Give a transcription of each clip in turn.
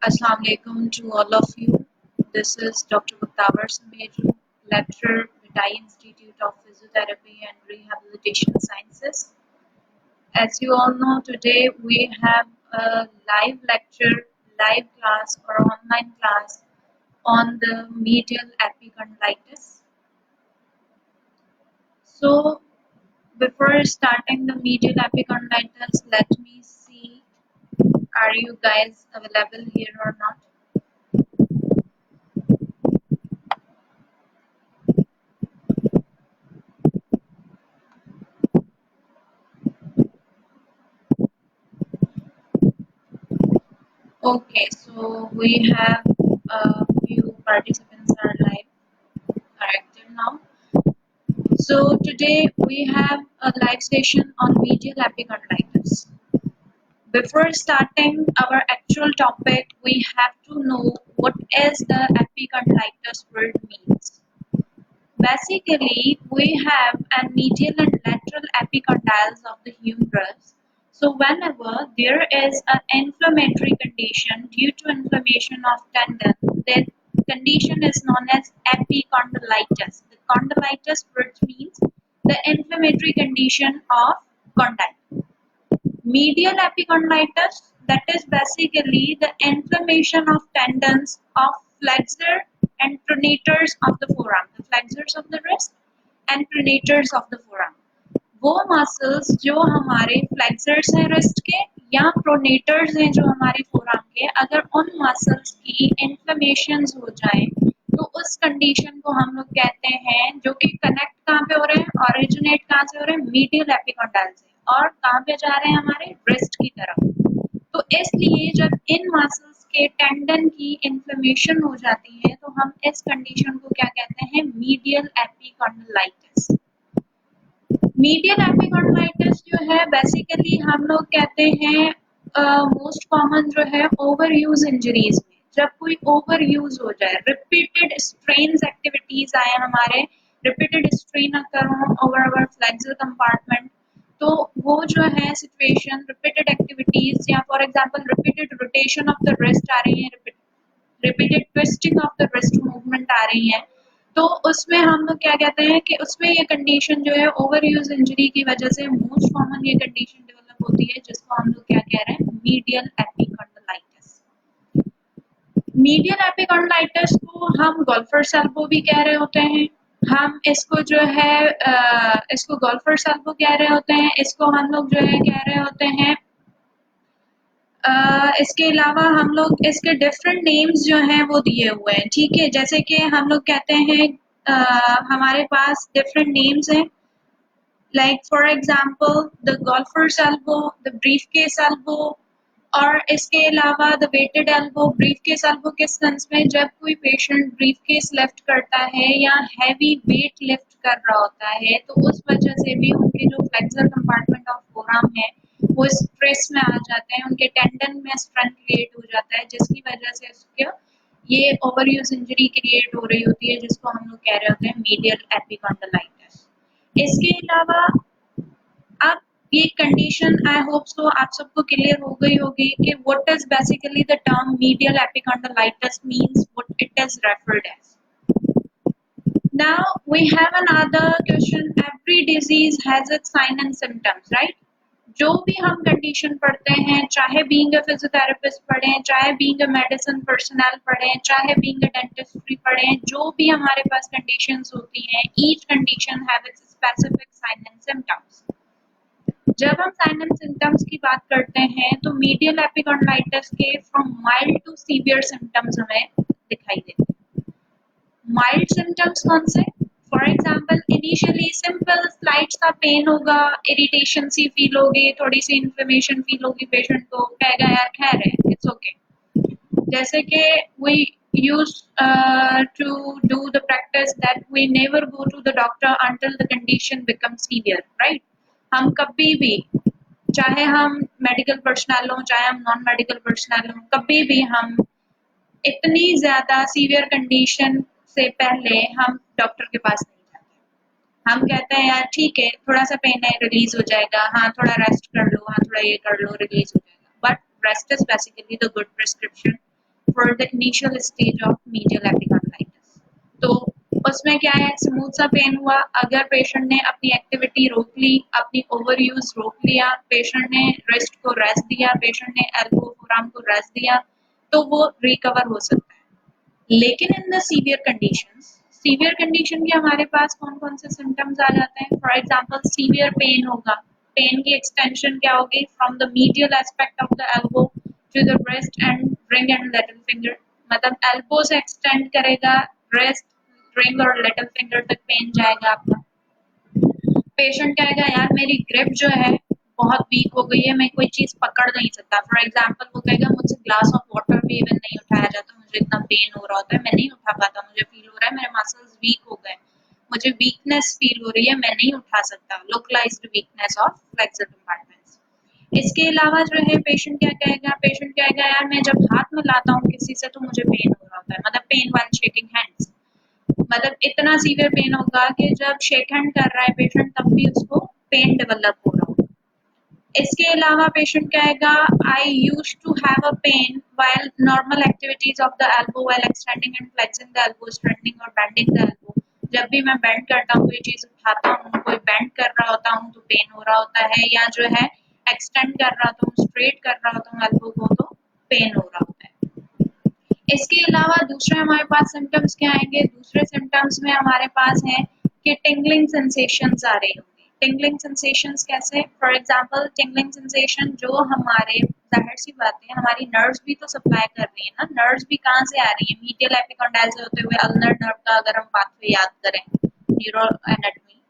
Assalamualaikum to all of you. This is Dr. Muktawar Sameju, lecturer, Vitai Institute of Physiotherapy and Rehabilitation Sciences. As you all know, today we have a live lecture, live class or online class on the medial epicondylitis. So, before starting the medial epicondylitis, let me see, are you guys available here or not? Okay, so we have a few participants are live corrected now. So today we have a live session on medial epicondylitis. Before starting our actual topic, we have to know what is the epicondylitis word means. Basically, we have a medial and lateral epicondyles of the humerus. So whenever there is an inflammatory condition due to inflammation of tendon, that condition is known as epicondylitis. The condylitis word means the inflammatory condition of condyle. Medial epicondylitis, that is basically the inflammation of tendons of flexor and pronators of the forearm, the flexors of the wrist and pronators of the forearm. वो muscles जो हमारे flexors हैं wrist के या प्रोनेटर्स हैं जो हमारे forearm के, अगर उन मसल्स की इन्फ्लेमेशन हो जाए तो उस कंडीशन को हम लोग कहते हैं, जो कि कनेक्ट कहाँ पे हो रहे हैं, ओरिजिनेट कहाँ से हो रहे हैं, मीडियल एपिकॉन्डाइल से, और कहाँ पे जा रहे हैं, हमारे रिस्ट की तरफ। तो इसलिए जब इन मसल्स के टेंडन की इन्फ्लेमेशन हो जाती है तो हम इस कंडीशन को क्या कहते हैं, मीडियल एपिकॉन्डाइलिटिस। मीडियल एपिकॉन्डाइलिटिस जो है बेसिकली हम लोग कहते हैं मोस्ट कॉमन जो है ओवर यूज इंजरीज में, जब कोई ओवर यूज हो जाए, रिपीटेड स्ट्रेन्स एक्टिविटीज आए हमारे, रिपीटेड स्ट्रेन अकर हो ओवर अवर फ्लेक्सर कंपार्टमेंट, तो वो जो है सिचुएशन, रिपीटेड एक्टिविटीज या for example repeated rotation of the wrist आ रही है, repeated twisting of the wrist movement आ रही है, तो उसमें हम लोग क्या कहते हैं कि उसमें ये कंडीशन जो है ओवर यूज इंजरी की वजह से मोस्ट कॉमन ये कंडीशन डेवलप होती है, जिसको हम लोग क्या कह रहे हैं, मीडियल एपिकॉन्डाइलिटिस। मीडियल एपिकॉन्डाइलिटिस को हम गोल्फर्स एल्बो भी कह रहे होते हैं, हम इसको जो है इसको गोल्फर्स एल्बो कह रहे होते हैं, इसको हम लोग जो है कह रहे होते हैं इसके अलावा हम लोग इसके डिफरेंट नेम्स जो हैं वो दिए हुए हैं, ठीक है। जैसे कि हम लोग कहते हैं हमारे पास डिफरेंट नेम्स हैं, like for example the golfer's elbow, the briefcase elbow, और इसके अलावा the weighted elbow. Briefcase elbow किस सेंस में, जब कोई पेशेंट ब्रीफकेस लिफ्ट करता है या हैवी वेट लिफ्ट कर रहा होता है तो उस वजह से भी उनके जो फ्लेक्सर कंपार्टमेंट ऑफ फोरआर्म है वो स्ट्रेस में आ जाते हैं, उनके टेंडन में स्ट्रेंथ क्रिएट हो जाता है, जिसकी वजह से उसके ये ओवर यूज इंजरी क्रिएट हो रही होती है, जिसको हम लोग कह रहे होते हैं मीडियल एपिकॉन्डाइलिटिस। इसके अलावा अब ये कंडीशन आई होप सो आप सबको क्लियर हो गई होगी कि what is basically the term medial epicondylitis means, what it is referred as. Now we have another question. Every disease has its sign and symptoms, right? जो भी हम condition पढ़ते हैं, चाहे बीइंग अ फिजियोथेरेपिस्ट पढ़ें, चाहे बीइंग अ मेडिसिन पर्सनल पढ़ें, चाहे बीइंग अ डेंटिस्ट्री पढ़ें, जो भी हमारे पास कंडीशंस होती हैं, each condition have its specific sign and symptoms. जब हम साइन एंड सिम्टम्स की बात करते हैं तो मीडियल एपिकॉन्डाइलिटिस के from mild to severe symptoms हमें दिखाई देते हैं। माइल्ड सिम्टम्स कौन से, for example initially simple slight सा पेन होगा, इरिटेशन सी फील होगी, थोड़ी सी इन्फ्लेमेशन फील होगी, पेशेंट को कहेगा यार खैर है, इट्स ओके। जैसे कि we use to do the practice that we never go to the doctor until the condition become severe, right. हम कभी भी, चाहे हम मेडिकल पर्सनल हो चाहे हम नॉन मेडिकल पर्सनल हो, कभी भी हम इतनी ज्यादा सीवियर कंडीशन से पहले हम डॉक्टर के पास नहीं जाते। हम कहते हैं यार ठीक है, थोड़ा सा पेन है, रिलीज हो जाएगा, हाँ थोड़ा रेस्ट कर लो, हाँ थोड़ा ये कर लो, रिलीज हो जाएगा। But rest is basically the good prescription for the initial stage of medial epicondylitis. तो उसमें क्या है, स्मूथ सा पेन हुआ, अगर पेशेंट ने अपनी एक्टिविटी रोक ली, अपनी ओवर यूज रोक लिया, पेशेंट ने रिस्ट को रेस्ट दिया, पेशेंट ने एल्बो फोरआर्म को रेस्ट दिया, तो वो रिकवर हो सकता है। लेकिन इन द सीवियर कंडीशन के हमारे पास कौन कौन से सिम्टम्स आ जाते हैं? फॉर एग्जांपल सीवियर पेन होगा, पेन की एक्सटेंशन क्या होगी, from the medial aspect of the elbow to the wrist and ring and little finger, मतलब एल्बो से एक्सटेंड करेगा, ब्रेस्ट, रिंग और लिटिल फिंगर तक पेन जाएगा आपका। पेशेंट कहेगा यार मेरी ग्रिप जो है बहुत वीक हो गई है, मैं कोई चीज पकड़ नहीं सकता। फॉर एग्जाम्पल वो कहेगा मुझसे ग्लास ऑफ वाटर भी इवन नहीं उठाया जाता, मुझे इतना पेन हो रहा होता है, मैं नहीं उठा पाता, मुझे फील हो रहा है मेरे मसल्स वीक हो गए, मुझे वीकनेस फील हो रही है, मैं नहीं उठा सकता, localised weakness of flexor compartments. इसके अलावा जो है पेशेंट क्या कहेगा, पेशेंट कहेगा यार मैं जब हाथ मिलाता हूँ किसी से तो मुझे पेन हो रहा होता है, मतलब पेन व्हाइल शेकिंग हैंड्स, मतलब इतना सीवियर पेन होगा कि जब शेक हैंड कर रहा है पेशेंट तब भी उसको पेन डेवलप हो रहा होगा। इसके अलावा पेशेंट कहेगा I use to have a pain while normal activities of the elbow while extending and flexing the elbow, straightening और बेंडिंग द एल्बो। जब भी मैं बेंड करता हूँ, कोई चीज उठाता हूँ, कोई बेंड कर रहा होता हूँ तो पेन हो रहा होता है, या जो है एक्सटेंड कर रहा होता हूँ, स्ट्रेट कर रहा होता हूँ एल्बो को तो पेन हो रहा होता है। इसके अलावा दूसरे हमारे पास सिम्टम्स क्या आएंगे, दूसरे सिम्टम्स में हमारे पास है कि टिंगलिंग सेंसेशंस आ रही होंगी। टिंगलिंग सेंसेशंस कैसे? फॉर एग्जांपल टिंगलिंग सेंसेशन जो हमारे, जाहिर सी बात है हमारी नर्व्स भी तो सप्लाई कर रही है ना, नर्व्स भी कहाँ से आ रही है, मीडियल एपिकॉन्डाइल से होते हुए अल्नर नर्व का अगर हम पाथवे याद करें, न्यूरो एनाटॉमी,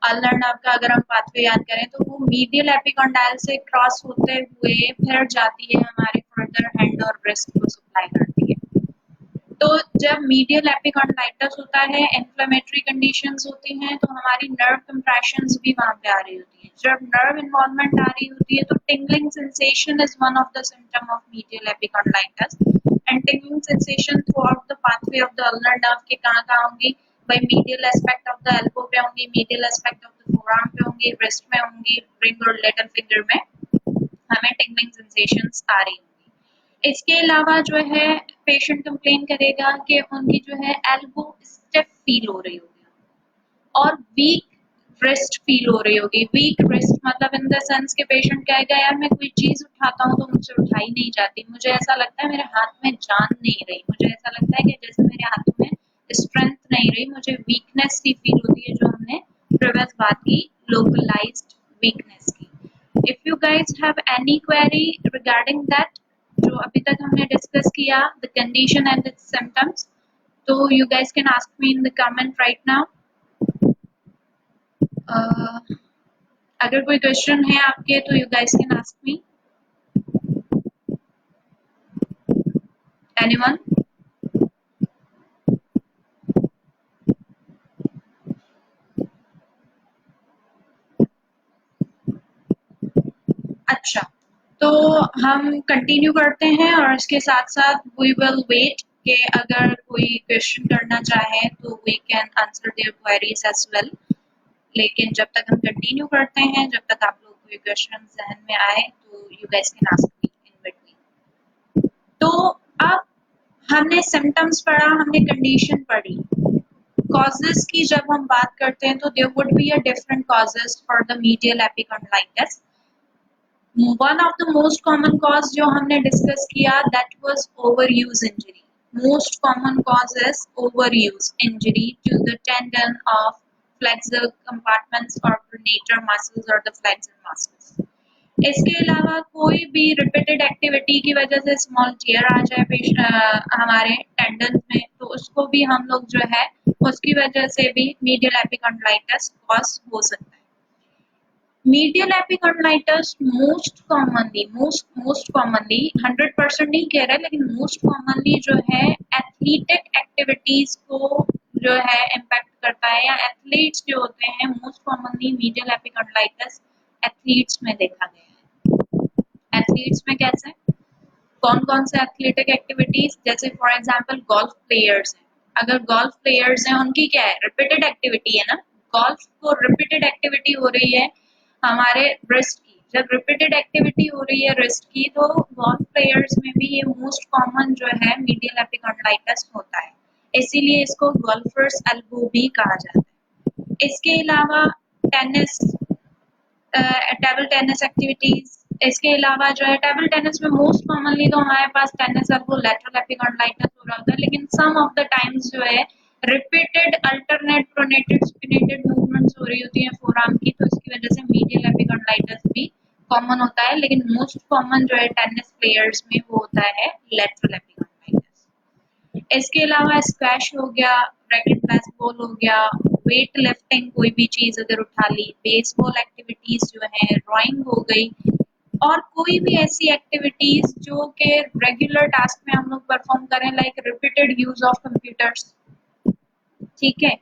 अल्नर नर्व का अगर हम पाथवे याद करें तो वो मीडियल एपिकॉन्डाइल से क्रॉस होते हुए फिर जाती है हमारे फर्दर हैंड और ब्रेस्ट को सप्लाई करती है। तो जब मीडियल एपिकॉन्डाइटिस होता है, इन्फ्लेमेटरी कंडीशंस होती हैं, तो हमारी नर्व कंप्रेशंस भी वहां पे आ रही होती है। जब नर्व इन्वॉल्वमेंट आ रही होती है तो tingling sensation is one of the symptom of medial epicondylitis, and tingling sensation throughout the pathway of the ulnar nerve के कहाँ होंगी, भाई medial aspect of the elbow पे होंगी, medial aspect of the forearm पे होंगी, wrist में होंगी, रिंग और लिटिल फिंगर में हमें टिंगलिंग सेंसेशंस आ रही होंगी। इसके अलावा जो है पेशेंट कंप्लेन करेगा कि उनकी जो है एल्बो स्टिफ फील हो रही होगी और वीक रिस्ट फील हो रही होगी। वीक रिस्ट मतलब इन द सेंस के पेशेंट कहेगा यार मैं कोई चीज उठाता हूँ तो मुझसे उठाई नहीं जाती, मुझे ऐसा लगता है मेरे हाथ में जान नहीं रही, मुझे ऐसा लगता है कि जैसे मेरे हाथों में स्ट्रेंथ नहीं रही, मुझे वीकनेस सी फील होती है, जो हमने प्रीवियस बात की लोकलाइज्ड वीकनेस की। If you guys have any query regarding that, जो अभी तक हमने डिस्कस किया the condition and its symptoms, तो you guys can ask me in the comment right now. अगर कोई क्वेश्चन है आपके तो you guys can ask me, anyone? अच्छा, तो हम कंटिन्यू करते हैं और इसके साथ साथ वी विल वेट कि अगर कोई क्वेश्चन करना चाहे तो we can answer their queries as well. लेकिन जब तक हम कंटिन्यू करते हैं, जब तक आप लोग कोई क्वेश्चन जहन में आए तो you guys can ask me in between. तो अब हमने सिम्टम्स पढ़ा, हमने कंडीशन पढ़ी, कॉजेस की जब हम बात करते हैं तो there would be a different causes for the medial epicondylitis. One of the most common cause जो हमने डिस्कस किया that was overuse injury. Most common cause is overuse injury to the tendon of flexor compartments or pronator muscles or the flexor muscles. इसके अलावा कोई भी repeated activity की वजह से स्मॉल टियर आ जाए हमारे टेंडन में, तो उसको भी हम लोग जो है उसकी वजह से भी मीडियल एपिकॉन्डाइटिस कॉज हो सकता है। मीडियल एपिकॉन्डाइटिस मोस्ट कॉमनली 100% नहीं कह रहे, लेकिन मोस्ट कॉमनली जो है एथलेटिक एक्टिविटीज को जो है इम्पैक्ट करता है, या एथलीट्स जो होते हैं मोस्ट कॉमनली मीडियल एपिकॉन्डाइटिस एथलीट्स में देखा गया है। एथलीट्स में कैसे, कौन कौन से एथलेटिक एक्टिविटीज, जैसे फॉर एग्जांपल गोल्फ प्लेयर्स हैं, अगर गोल्फ प्लेयर्स हैं उनकी क्या है रिपीटेड एक्टिविटी है ना, गोल्फ को रिपीटेड एक्टिविटी हो रही है हमारे रिस्ट की, जब रिपीटेड एक्टिविटी हो रही है रिस्ट की, तो गोल्फ प्लेयर्स में भी ये मोस्ट कॉमन जो है मीडियल एपिकॉन्डाइटिस होता है, इसीलिए इसको गोल्फर्स एल्बो भी कहा जाता है। इसके अलावा टेनिस, टेबल टेनिस एक्टिविटीज, इसके अलावा जो है टेबल टेनिस में मोस्ट कॉमनली तो हमारे पास टेनिस एल्बो लैटरल एपिकॉन्डाइटिस हो रहा होता है, लेकिन सम ऑफ द टाइम्स जो है रिपीटेड अल्टरनेट प्रोनेटेड स्पिनेटेड मूवमेंट्स हो रही होती हैं फोरआर्म की, तो इसकी वजह से मीडियल एपिकॉन्डाइटिस भी कॉमन होता है, लेकिन मोस्ट कॉमन जो है टेनिस प्लेयर्स में वो होता है लैटरल एपिकॉन्डाइटिस। इसके अलावा स्क्वैश हो गया, रैकेट बेसबॉल हो गया, वेट लिफ्टिंग कोई भी चीज अगर उठा ली, बेसबॉल एक्टिविटीज जो है, ड्राइंग हो गई, और कोई भी ऐसी एक्टिविटीज जो कि रेगुलर टास्क में हम लोग परफॉर्म करें, like repeated use of computers. ठीक है,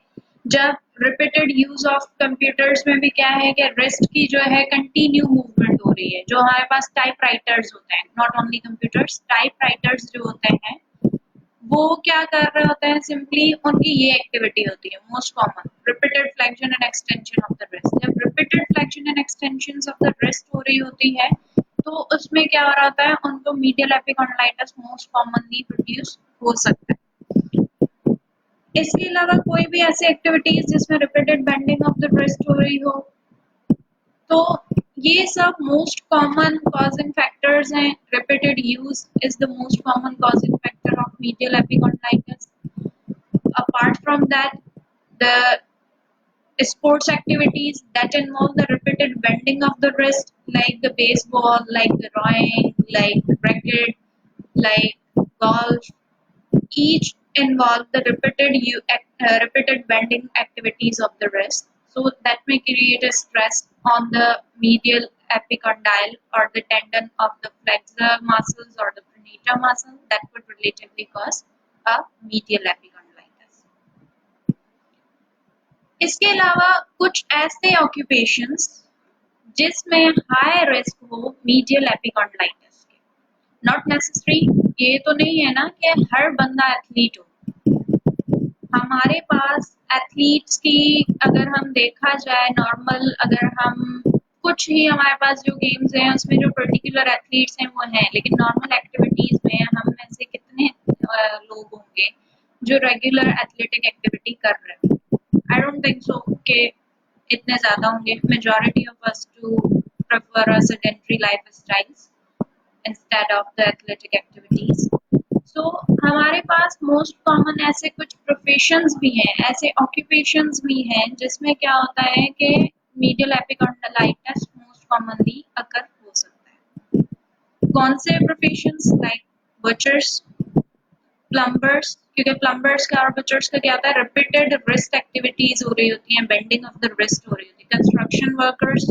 जब रिपीटेड यूज ऑफ कंप्यूटर्स में भी क्या है कि रिस्ट की जो है कंटिन्यू मूवमेंट हो रही है, जो हमारे पास टाइप राइटर्स होते हैं, not only computers, type writers जो होते हैं वो क्या कर रहे होते हैं, सिंपली उनकी ये एक्टिविटी होती है most common, repeated flexion and extension of the wrist. जब repeated flexion and extension of the wrist हो रही होती है तो उसमें क्या हो रहा होता है, उनको मीडियल एपिकॉन्डाइटिस मोस्ट कॉमनली प्रोड्यूस हो सकता है। इसके अलावा कोई भी ऐसी एक्टिविटीज जिसमें repeated bending of the wrist हो रही हो, तो ये सब मोस्ट कॉमन कॉजिंग फैक्टर्स हैं। Repeated use is the most common causing factor of medial epicondylitis. Apart from that, the sports activities that involve the repeated bending of the wrist, like the baseball, like the rowing, like the racket, like golf, each involve the repeated bending activities of the wrist. So that may create a stress on the medial epicondyle or the tendon of the flexor muscles or the pronator muscle that could relatively cause a medial epicondylitis. इसके अलावा कुछ ऐसे occupations जिसमें high risk हो medial एपिकॉन्डाइटिस के, not necessary, ये तो नहीं है ना कि हर बंदा एथलीट हो। हमारे पास एथलीट्स की अगर हम देखा जाए नॉर्मल, अगर हम कुछ ही हमारे पास जो गेम्स हैं उसमें जो पर्टिकुलर एथलीट्स हैं वो हैं, लेकिन नॉर्मल एक्टिविटीज में हम में से कितने लोग होंगे जो रेगुलर एथलेटिक एक्टिविटी कर रहे हैं? आई डोंट थिंक सो कि इतने ज्यादा होंगे। Majority of us to prefer a sedentary lifestyles instead of the athletic activities. So हमारे पास मोस्ट कॉमन ऐसे कुछ प्रोफेशंस भी हैं, ऐसे ऑक्यूपेशंस भी हैं जिसमें क्या होता है कि मीडियल एपिकॉन्डाइटिस मोस्ट कॉमनली अकर हो सकता है। कौन से प्रोफेशंस? लाइक बचर्स, प्लम्बर्स, क्योंकि प्लम्बर्स का और बचर्स का क्या होता है, रिपीटेड रिस्ट एक्टिविटीज हो रही होती हैं, बेंडिंग ऑफ द रिस्ट हो रही होती है। कंस्ट्रक्शन वर्कर्स,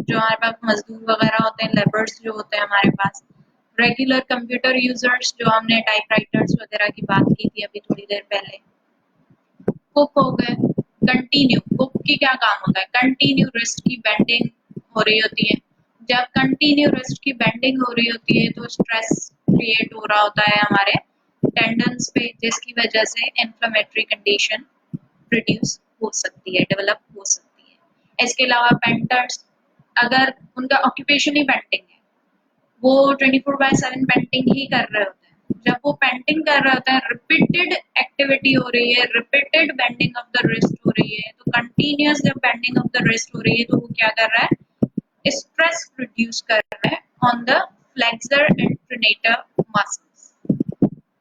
जो हमारे पास मजदूर वगैरह होते हैं, लेबर्स जो होते हैं हमारे पास, रेगुलर कंप्यूटर यूजर्स, जो हमने टाइपराइटर्स वगैरह की बात की थी अभी थोड़ी देर पहले, कुक हो गए, कंटिन्यू, कुक की क्या काम होता है, कंटिन्यू रिस्ट की बेंडिंग हो रही होती है। जब कंटिन्यू रिस्ट की बेंडिंग हो रही होती है तो स्ट्रेस क्रिएट हो रहा होता है हमारे टेंडन्स पे, जिसकी वजह से इन्फ्लेमेटरी कंडीशन प्रोड्यूस हो सकती है, डेवलप हो सकती है। इसके अलावा पेंटर्स, अगर उनका ऑक्यूपेशन ही पेंटिंग है, वो 24/7 पेंटिंग ही कर रहे होते हैं, जब वो पेंटिंग कर रहे होते हैं, रिपीटेड एक्टिविटी हो रही है, repeated bending of the wrist हो रही है, तो कंटिन्यूअस जब बेंडिंग ऑफ द रिस्ट हो रही है तो वो क्या कर रहा है, स्ट्रेस प्रोड्यूस कर रहा है on the flexor and pronator muscles.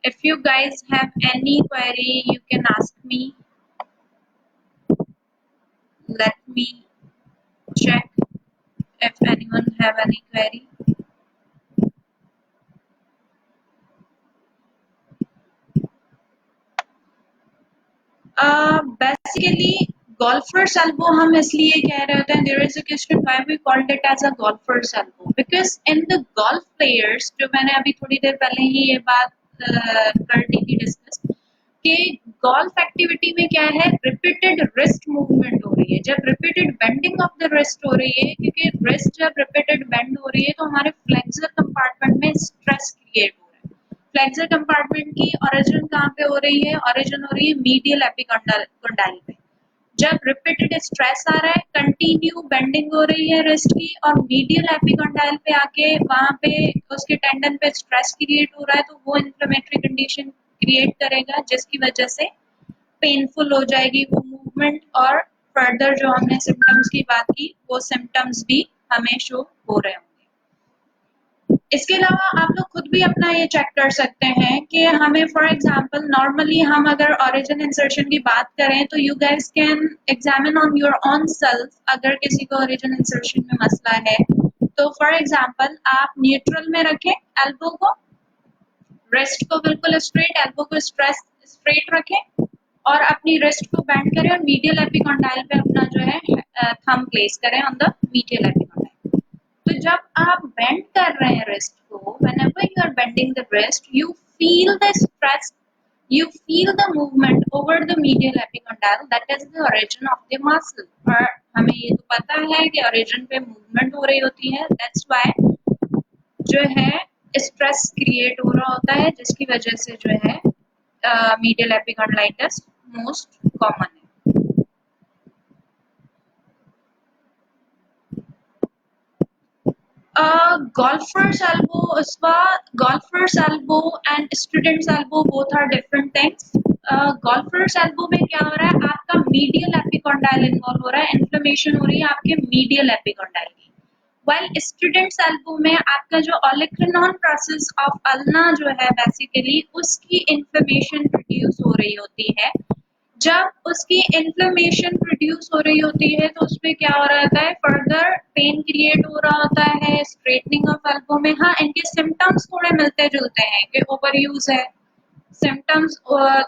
If you guys have any query, you can ask me. Let me check if anyone have any query. Basically, golfer's elbow हम इसलिए कह रहे होते हैं, there is a question why we called it as a golfer's elbow, because in the golf players, जो मैंने अभी थोड़ी देर पहले ही ये बात कर दी थी डिस्कस, कि गोल्फ एक्टिविटी में क्या है, रिपीटेड रिस्ट मूवमेंट हो रही है। जब repeated bending of the wrist हो रही है, क्योंकि रिस्ट जब रिपीटेड बेंड हो रही है तो हमारे फ्लेक्सर कंपार्टमेंट में स्ट्रेस क्रिएट हो रहा है। फ्लेक्सर कंपार्टमेंट की ओरिजिन कहाँ पे हो रही है? ओरिजिन हो रही है मीडियल एपिकॉन्डाइल पे। जब रिपीटेड स्ट्रेस आ रहा है, कंटिन्यू बेंडिंग हो रही है रिस्ट की और मीडियल एपिकॉन्डाइल पे आके वहां पे उसके टेंडन पे स्ट्रेस क्रिएट हो रहा है, तो वो इन्फ्लेमेटरी कंडीशन क्रिएट करेगा जिसकी वजह से पेनफुल हो जाएगी वो मूवमेंट, और फर्दर जो हमने सिम्टम्स की बात की वो सिम्टम्स भी हमें शो हो रहे होंगे। इसके अलावा आप लोग खुद भी अपना ये चेक कर सकते हैं कि हमें फॉर एग्जांपल नॉर्मली हम अगर ओरिजिन इंसर्शन की बात करें तो you guys can examine on your own self अगर किसी को ओरिजिन इंसर्शन में मसला है तो फॉर एग्जांपल आप न्यूट्रल में रखें एल्बो को, रिस्ट को बिल्कुल स्ट्रेट, एल्बो को स्ट्रेट रखें और अपनी रिस्ट को बेंड करें और मीडियल एपिकॉन्डाइल पे अपना जो है थंब प्लेस करें ऑन द मीडियल एपिकॉन्डाइल। तो जब आप बेंड कर रहे हैं रिस्ट को, whenever you are bending the wrist, you feel the stress, you feel the movement over the medial epicondyle, that is the origin of the muscle। और हमें ये तो पता है कि origin पे movement हो रही होती है, that's why जो है स्ट्रेस क्रिएट हो रहा होता है जिसकी वजह से जो है मीडियल एपिकॉन्डाइटिस मोस्ट कॉमन है। Golfer's elbow, golfer's elbow and student's elbow both are different things. Golfer's elbow में क्या हो रहा है, आपका medial epicondyl involve हो रहा है, inflammation हो रही है आपके medial epicondyl की, while student's elbow में आपका जो olecranon process of ulna जो है basically उसकी inflammation produce हो रही होती है। जब उसकी इन्फ्लेमेशन प्रोड्यूस हो रही होती है तो उसमें क्या हो रहा होता है, फर्दर पेन क्रिएट हो रहा होता है, स्ट्रेटनिंग ऑफ एल्बो में। हाँ, इनके सिम्टम्स थोड़े मिलते जुलते हैं कि ओवर यूज है, सिम्टम्स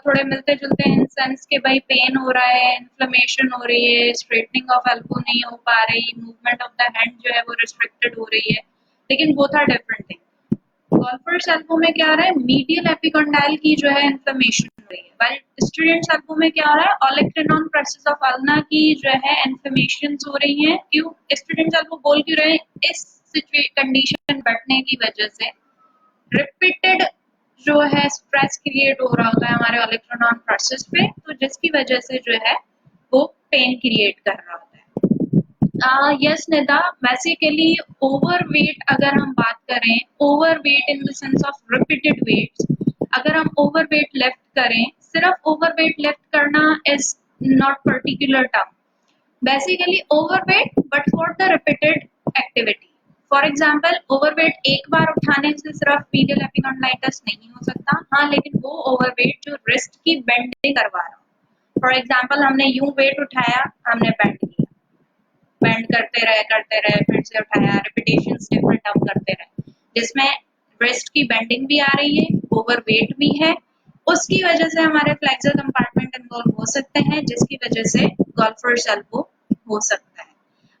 थोड़े मिलते जुलते हैं इन सेंस के भाई पेन हो रहा है, इन्फ्लेमेशन हो रही है, स्ट्रेटनिंग ऑफ एल्बो नहीं हो पा रही, मूवमेंट ऑफ द हैंड जो है वो रिस्ट्रिक्टेड हो रही है, लेकिन both are different thing. Golfer's elbow में क्या हो रहा है, मीडियल एपिकॉन्डाइल की जो है इन्फ्लेमेशन हो रही है, व्हाइल स्टूडेंट्स एल्बो में क्या हो रहा है, ओलेक्रेनॉन प्रोसेस ऑफ अल्ना की जो है इन्फ्लेमेशन हो रही है। क्यों स्टूडेंट्स एल्बो बोल क्यों रहे हैं, इस कंडीशन बढ़ने की वजह से रिपीटेड जो है स्ट्रेस क्रिएट हो रहा होता है हमारे ओलेक्रेनॉन प्रोसेस पे, तो जिसकी वजह से जो है वो पेन क्रिएट कर रहा होता है। यस निदा, बेसिकली ओवरवेट अगर हम बात करें, overweight in the sense of repeated weights, अगर हम ओवरवेट लिफ्ट करें, सिर्फ ओवरवेट लिफ्ट करना is not particular term, basically overweight but for the repeated activity. For example overweight एक बार उठाने से सिर्फ मीडियल एपिकॉन्डाइटिस नहीं हो सकता, हाँ, लेकिन वो ओवरवेट जो रिस्ट की बेंडिंग करवा रहा हो, फॉर एग्जाम्पल हमने यूं वेट उठाया, हमने बेंड किया, बेंड करते रहे फिर से उठाया, रिपीटेशन डिफरेंट हम करते रहे, जिसमें रिस्ट की बेंडिंग भी आ रही है, ओवरवेट भी है, उसकी वजह से हमारे फ्लेक्सर कंपार्टमेंट इन्वॉल्व हो सकते हैं, जिसकी वजह से गोल्फर्स एल्बो हो सकता है।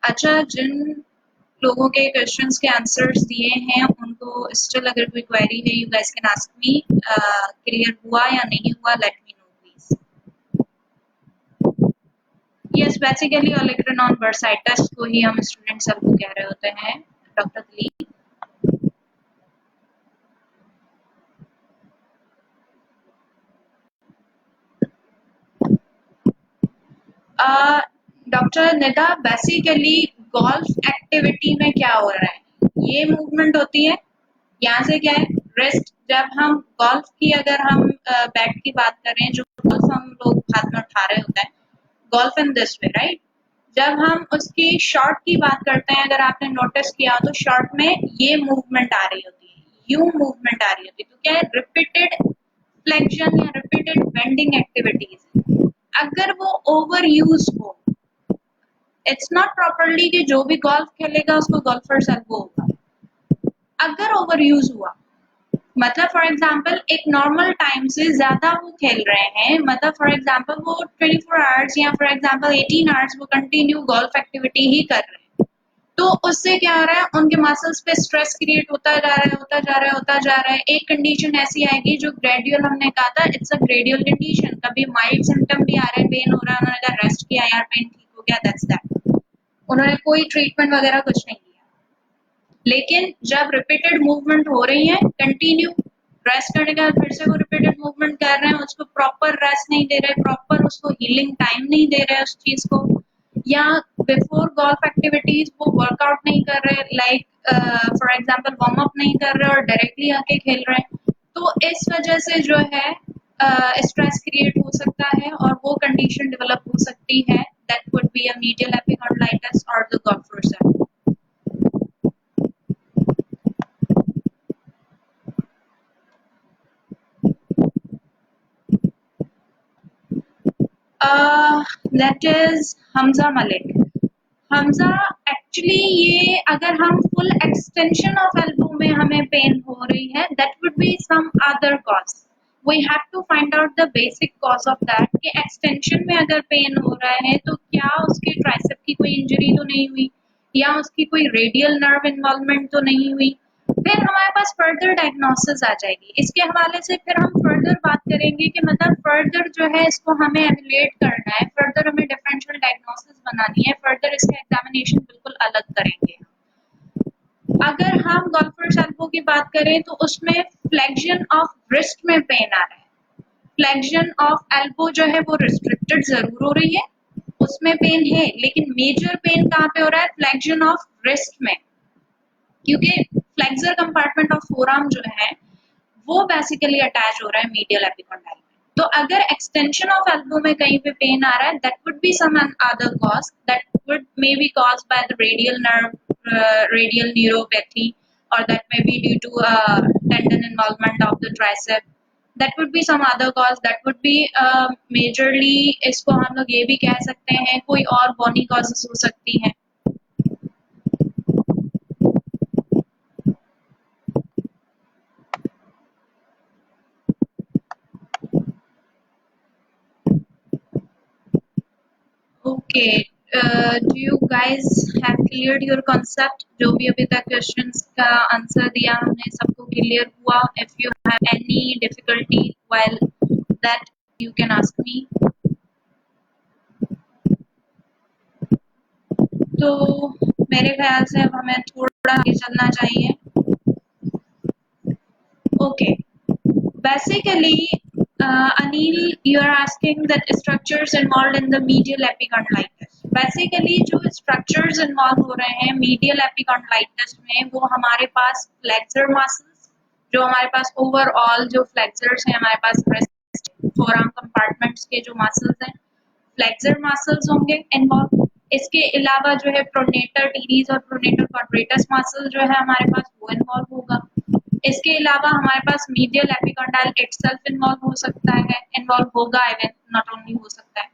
अच्छा, जिन लोगों के क्वेश्चंस के आंसर्स दिए हैं उनको स्टिल अगर कोई क्वेरी है you guys can ask me, clear हुआ या नहीं हुआ, let me know please. Yes, basically olecranon bursitis को ही हम स्टूडेंट एल्बो कह रहे होते हैं doctor Dilip. Doctor Nida, basically golf activity में क्या हो रहा है, ये मूवमेंट होती है, यहाँ से क्या है रिस्ट, जब हम गोल्फ की अगर हम बैट की बात करें, जो गोल्फ हम लोग हाथ में उठा रहे होते हैं, golf in this way right, जब हम उसकी शॉट की बात करते हैं, अगर आपने नोटिस किया तो शॉट में ये मूवमेंट आ रही होती है, यू मूवमेंट आ रही होती है, तो क्या है रिपीटेड फ्लेक्शन या रिपीटेड बेंडिंग एक्टिविटीज। अगर वो ओवर यूज हो, इट्स नॉट प्रॉपरली कि जो भी गोल्फ खेलेगा उसको गोल्फर्स एल्बो होगा, अगर ओवर यूज हुआ मतलब फॉर एग्जाम्पल एक नॉर्मल टाइम से ज्यादा वो खेल रहे हैं, मतलब फॉर एग्जाम्पल वो 24 आवर्स या फॉर एग्जाम्पल 18 आवर्स वो कंटिन्यू गोल्फ एक्टिविटी ही कर रहे हैं, तो उससे क्या हो रहा है, उनके मसल्स पे स्ट्रेस क्रिएट होता जा रहा है, एक कंडीशन ऐसी आएगी जो ग्रेजुअल, हमने कहा था इट्स अ ग्रेजुअल कंडीशन, कभी माइल्ड सिम्टम भी आ रहे हैं, पेन हो रहा है, उन्होंने कहा रेस्ट किया यार पेन ठीक हो गया, दैट्स दैट, उन्होंने कोई ट्रीटमेंट वगैरह कुछ नहीं किया। लेकिन जब रिपीटेड मूवमेंट हो रही है, कंटिन्यू रेस्ट करने के बाद फिर से वो रिपीटेड मूवमेंट कर रहे हैं, उसको प्रॉपर रेस्ट नहीं दे रहे, प्रॉपर अगर उसको हीलिंग टाइम नहीं दे रहे उस चीज को, या बिफोर गोल्फ एक्टिविटीज वो वर्कआउट नहीं कर रहे, like for example warm up नहीं कर रहे और डायरेक्टली आके खेल रहे हैं, तो इस वजह से जो है स्ट्रेस क्रिएट हो सकता है और वो कंडीशन डेवलप हो सकती है that would be a medial epicondylitis और the golfer's elbow. That is Hamza Malik. Hamza actually ये अगर हम फुल एक्सटेंशन ऑफ एल्बो में हमें पेन हो रही है that would be some other cause. We have to find out the basic cause of that कि एक्सटेंशन में अगर पेन हो रहा है तो क्या उसके ट्राइसेप की कोई इंजरी तो नहीं हुई, या उसकी कोई रेडियल नर्व इन्वॉल्वमेंट तो नहीं हुई। फिर हमारे पास फर्दर डायग्नोसिस आ जाएगी। इसके हवाले से फिर हम फर्दर बात करेंगे कि मतलब फर्दर जो है इसको हमें एवेल्युएट करना है, फर्दर हमें डिफरेंशियल डायग्नोसिस बनानी है, फर्दर इसका एग्जामिनेशन बिल्कुल अलग करेंगे। अगर हम गोल्फर्स एल्बो की बात करें तो उसमें फ्लेक्शन ऑफ रिस्ट में पेन आ रहा है। फ्लेक्शन ऑफ एल्बो जो है वो रिस्ट्रिक्टेड जरूर हो रही है, उसमें पेन है, लेकिन मेजर पेन कहाँ पे हो रहा है? फ्लेक्शन ऑफ रिस्ट में, क्योंकि फ्लेक्सर कंपार्टमेंट ऑफ फोरआर्म जो है वो बेसिकली अटैच हो रहा है मीडियल एपिकॉन्डाइल में। तो अगर एक्सटेंशन ऑफ एल्बो में कहीं पे पेन आ रहा है that would be some other cause, that would may be caused by the radial nerve, radial neuropathy, और that may be due to tendon involvement of the tricep, that would be some other cause, that would be majorly, इसको हम लोग ये भी कह सकते हैं कोई और बॉनी कॉजेस हो सकती हैं। Okay. Do you guys have cleared your concept? जो भी अभी तक questions का आंसर दिया हमने सबको क्लियर हुआ? If you have any difficulty while that you can ask me. तो मेरे ख्याल से अब हमें थोड़ा आगे चलना चाहिए। Okay. Basically, Anil, you are asking that structures involved in the medial epicondylitis. Basically, जो structures involved हो रहे हैं medial epicondylitis में, वो हमारे पास flexor muscles, जो हमारे पास overall जो flexors हैं, हमारे पास wrist, forearm compartments के जो muscles हैं, flexor muscles होंगे involved। इसके अलावा जो है pronator teres और pronator quadratus muscle जो है हमारे पास वो involve होगा। इसके अलावा हमारे पास मीडियल एपिकॉन्डाइल इटसेल्फ इन्वॉल्व हो सकता है, इन्वॉल्व होगा, इवन नॉट ओनली हो सकता है।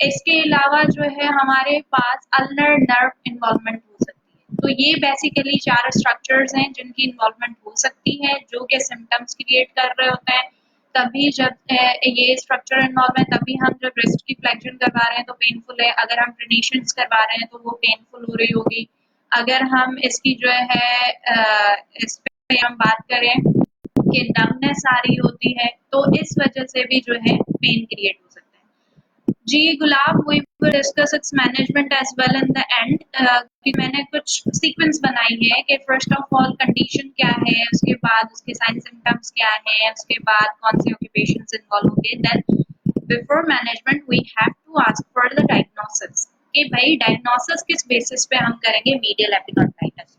इसके अलावा जो है हमारे पास अल्नर नर्व इन्वॉल्वमेंट हो सकती है। तो ये बेसिकली 4 स्ट्रक्चर्स हैं जिनकी इन्वॉल्वमेंट हो सकती है, जो कि सिम्टम्स क्रिएट कर रहे होते हैं। तभी जब ये स्ट्रक्चर इन्वॉल्व है तभी हम जब रिस्ट की फ्लेक्शन करवा रहे हैं तो पेनफुल है, अगर हम ट्रेनिशंस करवा रहे हैं तो वो पेनफुल हो रही होगी। अगर हम इसकी जो है इस पे हम बात करें कि नमनेस आ रही होती है तो इस वजह से भी जो है पेन क्रिएट हो सकता है। जी Gulab, we will discuss its management as well in the end. कि मैंने कुछ सीक्वेंस बनाई है कि फर्स्ट ऑफ ऑल कंडीशन क्या है, उसके बाद उसके साइन सिम्टम्स क्या है, उसके बाद कौन से ऑक्यूपेशंस इन्वॉल्व होंगे, then before management we have to ask for the diagnosis कि भाई डायग्नोसिस किस बेसिस पे हम करेंगे मीडियल एपिकॉन्डाइटिस।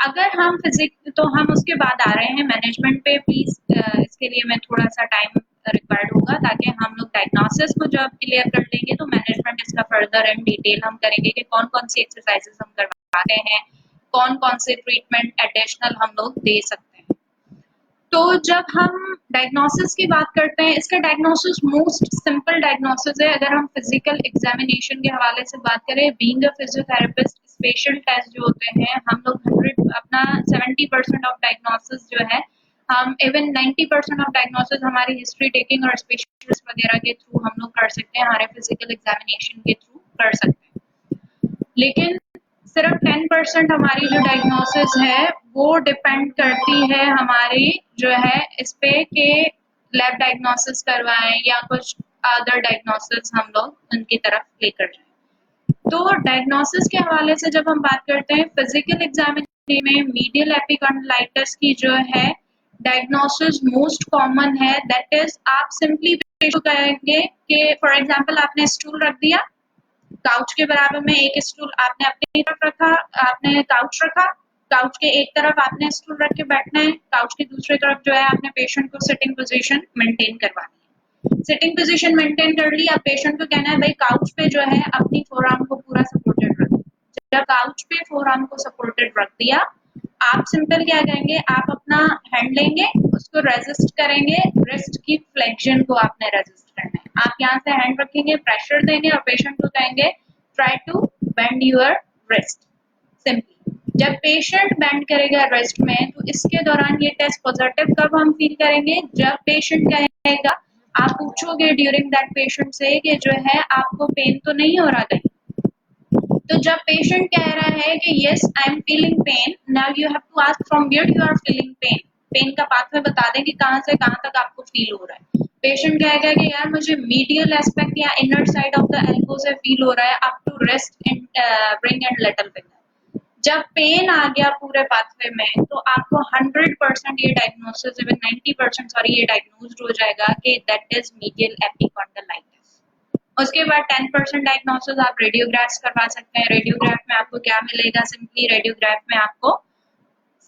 अगर हम फिजिक तो हम उसके बाद आ रहे हैं मैनेजमेंट पे। प्लीज इसके लिए मैं थोड़ा सा टाइम रिक्वायर्ड होगा ताकि हम लोग डायग्नोसिस को जब क्लियर कर लेंगे तो मैनेजमेंट इसका फर्दर इन डिटेल हम करेंगे कि कौन कौन सी एक्सरसाइजेस हम करवाते हैं, कौन कौन से ट्रीटमेंट एडिशनल हम लोग दे सकते हैं। तो जब हम डायग्नोसिस की बात करते हैं, इसका डायग्नोसिस मोस्ट सिंपल डायग्नोसिस है। अगर हम फिजिकल एग्जामिनेशन के हवाले से बात करें, being a physiotherapist, special test जो होते हैं हम लोग 100 अपना 70% ऑफ डायग्नोसिस जो है हम इवन 90% ऑफ डायग्नोसिस हमारी हिस्ट्री टेकिंग और स्पेशलिस्ट वगैरह के थ्रू हम लोग कर सकते हैं, हमारे फिजिकल एग्जामिनेशन के थ्रू कर सकते हैं। लेकिन सिर्फ 10% हमारी जो डायग्नोसिस है वो डिपेंड करती है हमारी जो है इस पे कि लैब डायग्नोसिस करवाएं या कुछ अदर डायग्नोसिस हम लोग उनकी तरफ लेकर जाएं। तो डायग्नोसिस के हवाले से जब हम बात करते हैं फिजिकल एग्जामिनेशन में मीडियल एपिकॉन्डिलाइटिस की जो है डायग्नोसिस मोस्ट कॉमन है, दैट इज आप सिंपली पेशेंट को कहेंगे कि फॉर एग्जांपल आपने स्टूल रख दिया, काउच के बराबर में एक स्टूल आपने अपनी तरफ रखा, आपने काउच रखा, काउच के एक तरफ आपने स्टूल रख के बैठना है, काउच की दूसरी तरफ जो है आपने पेशेंट को सिटिंग पोजीशन मेंटेन करवानी है। सिटिंग पोजीशन मेंटेन कर ली, अब पेशेंट को कहना है भाई काउच पे जो है अपनी फोरआर्म को पूरा सपोर्टेड रखो। जब काउच पे फोरआर्म को सपोर्टेड रख दिया, आप सिंपल क्या करेंगे, आप अपना हैंड लेंगे, उसको रेजिस्ट करेंगे, रिस्ट की फ्लेक्शन को आपने रेजिस्ट करना है। आप यहाँ से हैंड रखेंगे, प्रेशर देंगे और पेशेंट को कहेंगे try to bend your wrist. Simply जब पेशेंट बेंड करेगा रिस्ट में, तो इसके दौरान ये टेस्ट पॉजिटिव कब हम फील करेंगे, जब पेशेंट कहेगा, आप पूछोगे ड्यूरिंग दैट पेशेंट से कि जो है आपको पेन तो नहीं हो रहा कहीं, तो जब पेशेंट कह रहा है कि yes I am feeling pain, now you have to ask from where you are feeling pain. Pain का पाथवे बता दें कि कहां से कहां तक आपको फील हो रहा है। पेशेंट कहेगा कि यार मुझे मीडियल एस्पेक्ट या inner side of the elbow से फील हो रहा है up to wrist and ring and little finger. जब पेन आ गया पूरे पाथवे में, तो आपको 100% ये डायग्नोसिस, इवन 90% सॉरी, ये डायग्नोस्ड हो जाएगा कि दैट इज मीडियल एपिकॉन्डालाइटिस। उसके बाद 10% डायग्नोसिस आप रेडियोग्राफ्स करवा सकते हैं। रेडियोग्राफ में आपको क्या मिलेगा, सिंपली रेडियोग्राफ में आपको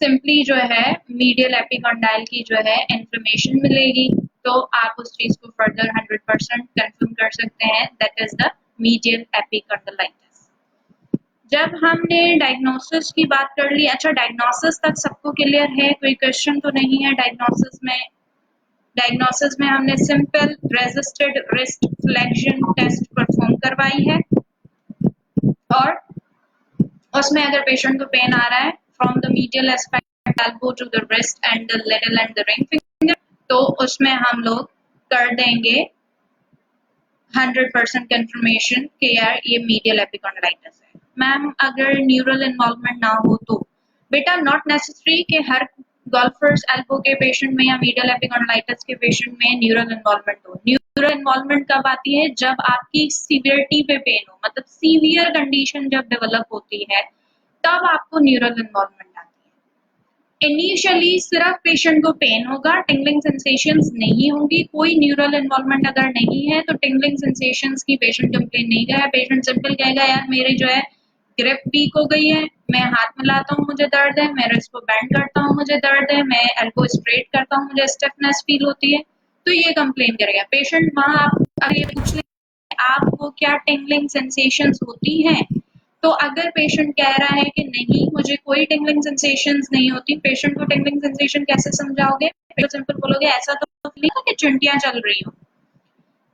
सिंपली जो है मीडियल एपिकॉन्डाइल की जो है इन्फ्लेमेशन मिलेगी, तो आप उस चीज को फर्दर 100% कंफर्म कर सकते हैं, दैट इज द मीडियल एपिकॉन्डालाइटिस। जब हमने डायग्नोसिस की बात कर ली, अच्छा डायग्नोसिस तक सबको क्लियर है, कोई क्वेश्चन तो नहीं है डायग्नोसिस में? डायग्नोसिस में हमने simple resisted wrist flexion test perform करवाई है, और उसमें अगर पेशेंट को पेन आ रहा है from the medial aspect elbow to the wrist and the little and the ring finger, तो उसमें हम लोग कर देंगे 100% कंफर्मेशन कि यार ये मीडियल एपिकॉन्डालाइटिस है। मैम अगर न्यूरल इन्वॉल्वमेंट ना हो तो बेटा नॉट नेसेसरी कि हर गोल्फर्स एल्बो के पेशेंट में या मीडियल एपिकॉन्डालाइटिस के पेशेंट में न्यूरल इन्वॉल्वमेंट हो। न्यूरल इन्वॉल्वमेंट कब आती है, जब आपकी सीवियरिटी पे पेन हो, मतलब सीवियर कंडीशन जब डेवलप होती है, तब आपको न्यूरल इन्वॉल्वमेंट आती है। इनिशियली सिर्फ पेशेंट को पेन होगा, टिंगलिंग सेंसेशंस नहीं होंगी। कोई न्यूरल इन्वॉल्वमेंट अगर नहीं है तो टिंगलिंग सेंसेशंस की पेशेंट कंप्लेन नहीं करेगा। पेशेंट सिंपल कहेगा यार मेरी जो है ग्रिप वीक हो गई है, मैं हाथ मिलाता हूँ मुझे दर्द है, मैं रिस्ट को बेंड करता हूँ मुझे दर्द है, मैं एल्बो स्ट्रेट करता हूँ मुझे स्टिफनेस फील होती है, तो ये कंप्लेन करेगा पेशेंट। वहां आप अगर ये पूछ लें आपको क्या टिंगलिंग सेंसेशंस होती हैं, तो अगर पेशेंट कह रहा है कि नहीं मुझे कोई टिंगलिंग सेंसेशंस नहीं होती, पेशेंट को टिंगलिंग सेंसेशन कैसे समझाओगे? सिंपल बोलोगे ऐसा तो फील नहीं कि चिंटियां चल रही हो।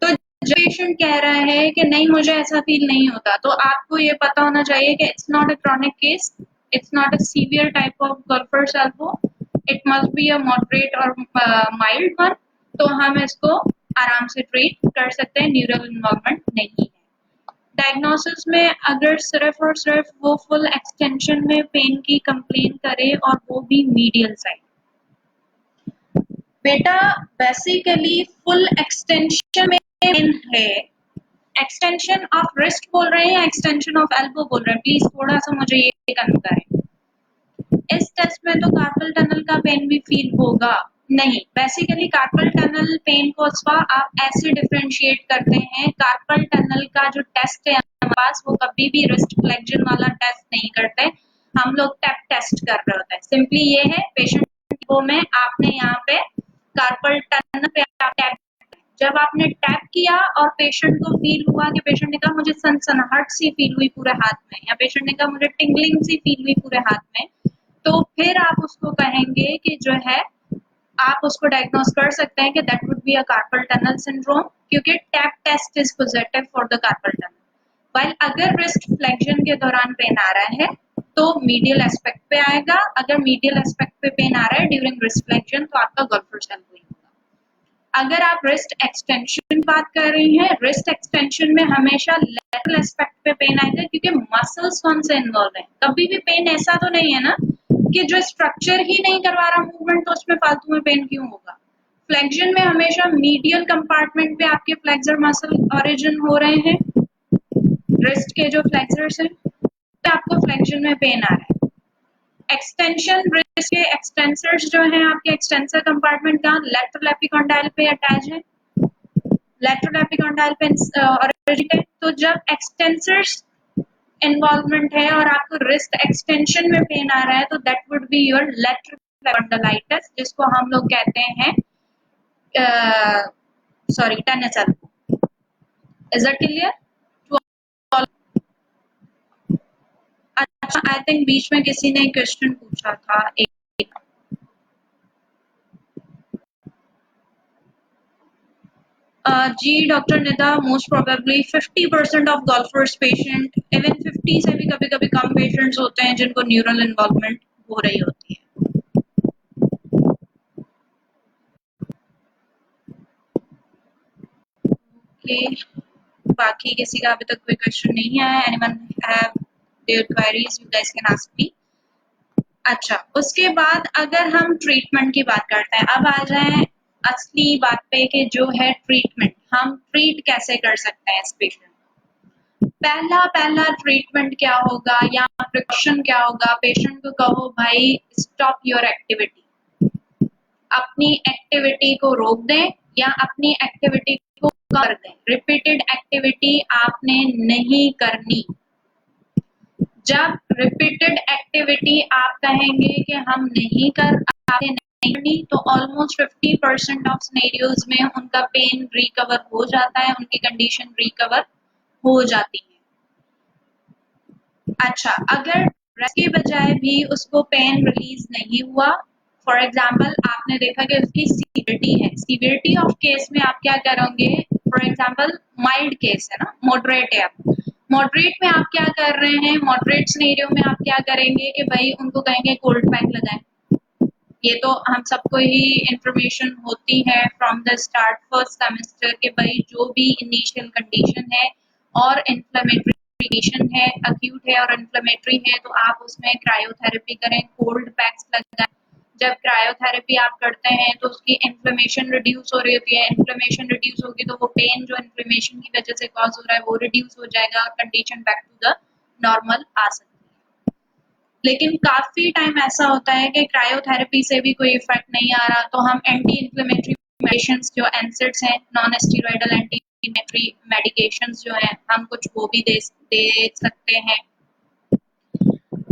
तो जब पेशेंट कह रहा है कि नहीं मुझे ऐसा फील नहीं होता, तो आपको ये पता होना चाहिए कि it's not a chronic case, it's not a severe type of golfer's elbow, it must be a moderate और माइल्ड वन, तो हम इसको आराम से ट्रीट कर सकते हैं, न्यूरल इन्वॉल्वमेंट नहीं है। डायग्नोसिस में अगर सिर्फ और सिर्फ वो फुल एक्सटेंशन में पेन की कंप्लेन करे और वो भी मीडियल साइड, बेटा बेसिकली फुल एक्सटेंशन में पेन है, एक्सटेंशन ऑफ रिस्ट बोल रहे हैं या एक्सटेंशन ऑफ एल्बो बोल रहे हैं, प्लीज थोड़ा सा मुझे ये कन्फर्म करें। इस टेस्ट में तो कार्पल टनल का पेन भी फील होगा नहीं। बेसिकली कार्पल टनल पेन को आप ऐसे डिफरेंशिएट करते हैं, कार्पल टनल का जो टेस्ट है हमारे पास वो कभी भी रिस्ट फ्लेक्शन वाला टेस्ट नहीं करते, हम लोग टैप टेस्ट कर रहे होते हैं। सिंपली ये है पेशेंट को में आपने यहाँ पे कार्पल टनल पे आप टैप, जब आपने टैप किया और पेशेंट को फील हुआ कि पेशेंट ने कहा मुझे सनसनाहट सी फील हुई पूरे हाथ में, या पेशेंट ने कहा मुझे टिंगलिंग सी फील हुई पूरे हाथ में, तो फिर आप उसको कहेंगे कि जो है आप उसको डायग्नोस कर सकते हैं कि that would be a carpal tunnel syndrome, क्योंकि tap test is positive for the carpal tunnel. While अगर रिस्ट फ्लेक्शन के दौरान पेन आ रहा है तो मीडियल एस्पेक्ट पे आएगा, अगर मीडियल एस्पेक्ट पे पेन आ रहा है ड्यूरिंग रिस्ट फ्लेक्शन तो आपका गोल्फर्स एल्बो होगा। अगर आप रिस्ट एक्सटेंशन बात कर रही हैं, रिस्ट एक्सटेंशन में हमेशा लेटरल एस्पेक्ट पे पेन आएगा, क्योंकि मसल्स कौन से इन्वॉल्व हैं। कभी भी पेन ऐसा तो नहीं है ना कि जो स्ट्रक्चर ही नहीं करवा रहा मूवमेंट तो उसमें फालतू में पेन क्यों होगा। फ्लेक्शन में हमेशा मीडियल कंपार्टमेंट पे आपके फ्लेक्सर मसल ओरिजिन हो रहे हैं, रिस्ट के जो फ्लेक्सर्स हैं, आपको फ्लेक्शन में पेन आ रहा है। एक्सटेंशन रिस्ट के एक्सटेंसर्स जो हैं आपके एक्सटेंसर कंपार्टमेंट का लेटरल एपिकॉन्डाइल पे अटैच है, लेटरल एपिकॉन्डाइल पे ओरिजिनेट है। तो जब एक्सटेंसर्स इन्वॉल्वमेंट है और आपको रिस्ट एक्सटेंशन में पेन आ रहा है तो that would be your lateral epicondylitis, जिसको हम लोग कहते हैं sorry tennis elbow. Is it clear? अच्छा, आई थिंक बीच में किसी ने क्वेश्चन पूछा था एक। जी doctor Nida, most probably 50% of golfer's patient, even 50 से भी कभी कभी कम पेशेंट्स होते हैं जिनको न्यूरल इन्वॉल्वमेंट हो रही होती है। ओके, बाकी किसी का अभी तक कोई क्वेश्चन नहीं है? Anyone have their queries, you guys can ask मी। अच्छा, उसके बाद अगर हम ट्रीटमेंट की बात करते हैं, अब आ जाए असली बात पे कि जो है ट्रीटमेंट, हम ट्रीट कैसे कर सकते हैं इस पेशेंट। पहला ट्रीटमेंट क्या होगा या प्रिकॉशन क्या होगा? पेशेंट को कहो भाई स्टॉप योर एक्टिविटी, अपनी एक्टिविटी को रोक दें या अपनी एक्टिविटी को कर दें। रिपीटेड एक्टिविटी आपने नहीं करनी। जब रिपीटेड एक्टिविटी आप कहेंगे कि हम नहीं करनी, तो ऑलमोस्ट 50% ऑफ सिनेरियोज में उनका पेन रिकवर हो जाता है, उनकी कंडीशन रिकवर हो जाती है। अच्छा, अगर रेस्ट के बजाय भी उसको पेन रिलीज नहीं हुआ, फॉर एग्जाम्पल आपने देखा कि उसकी सीवियरिटी है, सीवियरिटी ऑफ केस में आप क्या करोगे? फॉर एग्जाम्पल माइल्ड केस है ना, मॉडरेट है, आप मॉडरेट में आप क्या कर रहे हैं? मॉडरेट सिनेरियो में आप क्या करेंगे कि भाई उनको कहेंगे कोल्ड पैक लगाएं। ये तो हम सबको ही इंफॉर्मेशन होती है from the start first semester के भाई जो भी इनिशियल कंडीशन है और इन्फ्लेमेटरी कंडीशन है, अक्यूट है और इन्फ्लेमेटरी है, तो आप उसमें क्रायोथेरेपी करें, कोल्ड पैक्स लगाएं। जब क्रायोथेरेपी आप करते हैं तो उसकी इन्फ्लेमेशन रिड्यूस हो रही होती है, इन्फ्लेमेशन रिड्यूस होगी तो वो पेन जो इन्फ्लेमेशन की वजह से कॉज हो रहा है वो रिड्यूस हो जाएगा और condition back to the normal आ सकती है। लेकिन काफी टाइम ऐसा होता है कि क्रायोथेरेपी से भी कोई इफेक्ट नहीं आ रहा, तो हम एंटी इन्फ्लेमेटरी मेडिसिन्स जो एनसेड्स हैं, non steroidal anti inflammatory medications जो हैं, हम कुछ वो भी दे सकते हैं।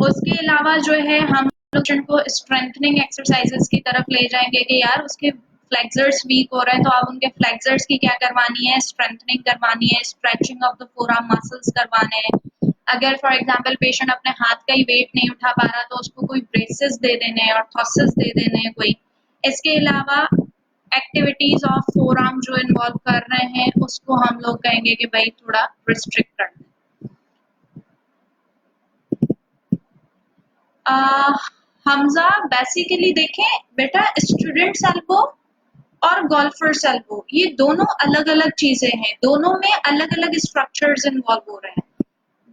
उसके अलावा जो है हम लोग को स्ट्रेंथनिंग एक्सरसाइजेस की तरफ ले जाएंगे कि यार उसके फ्लेक्सर्स वीक हो रहे हैं तो आप उनके फ्लेक्सर्स की क्या करवानी है? स्ट्रेंथनिंग करवानी है, stretching of the forearm muscles करवाने हैं। अगर फॉर एग्जांपल पेशेंट अपने हाथ का ही वेट नहीं उठा पा रहा तो उसको कोई ब्रेसेस दे देने हैं, ऑर्थोसिस दे देने हैं कोई। इसके अलावा एक्टिविटीज ऑफ फोरआर्म जो इन्वॉल्व कर रहे हैं उसको हम लोग कहेंगे कि भाई थोड़ा रिस्ट्रिक्ट कर दें। हमजा, बेसिकली देखें बेटा, स्टूडेंट्स एल्बो और गोल्फर्स एल्बो ये दोनों अलग अलग चीजें हैं, दोनों में अलग अलग स्ट्रक्चर्स इन्वॉल्व हो रहे हैं।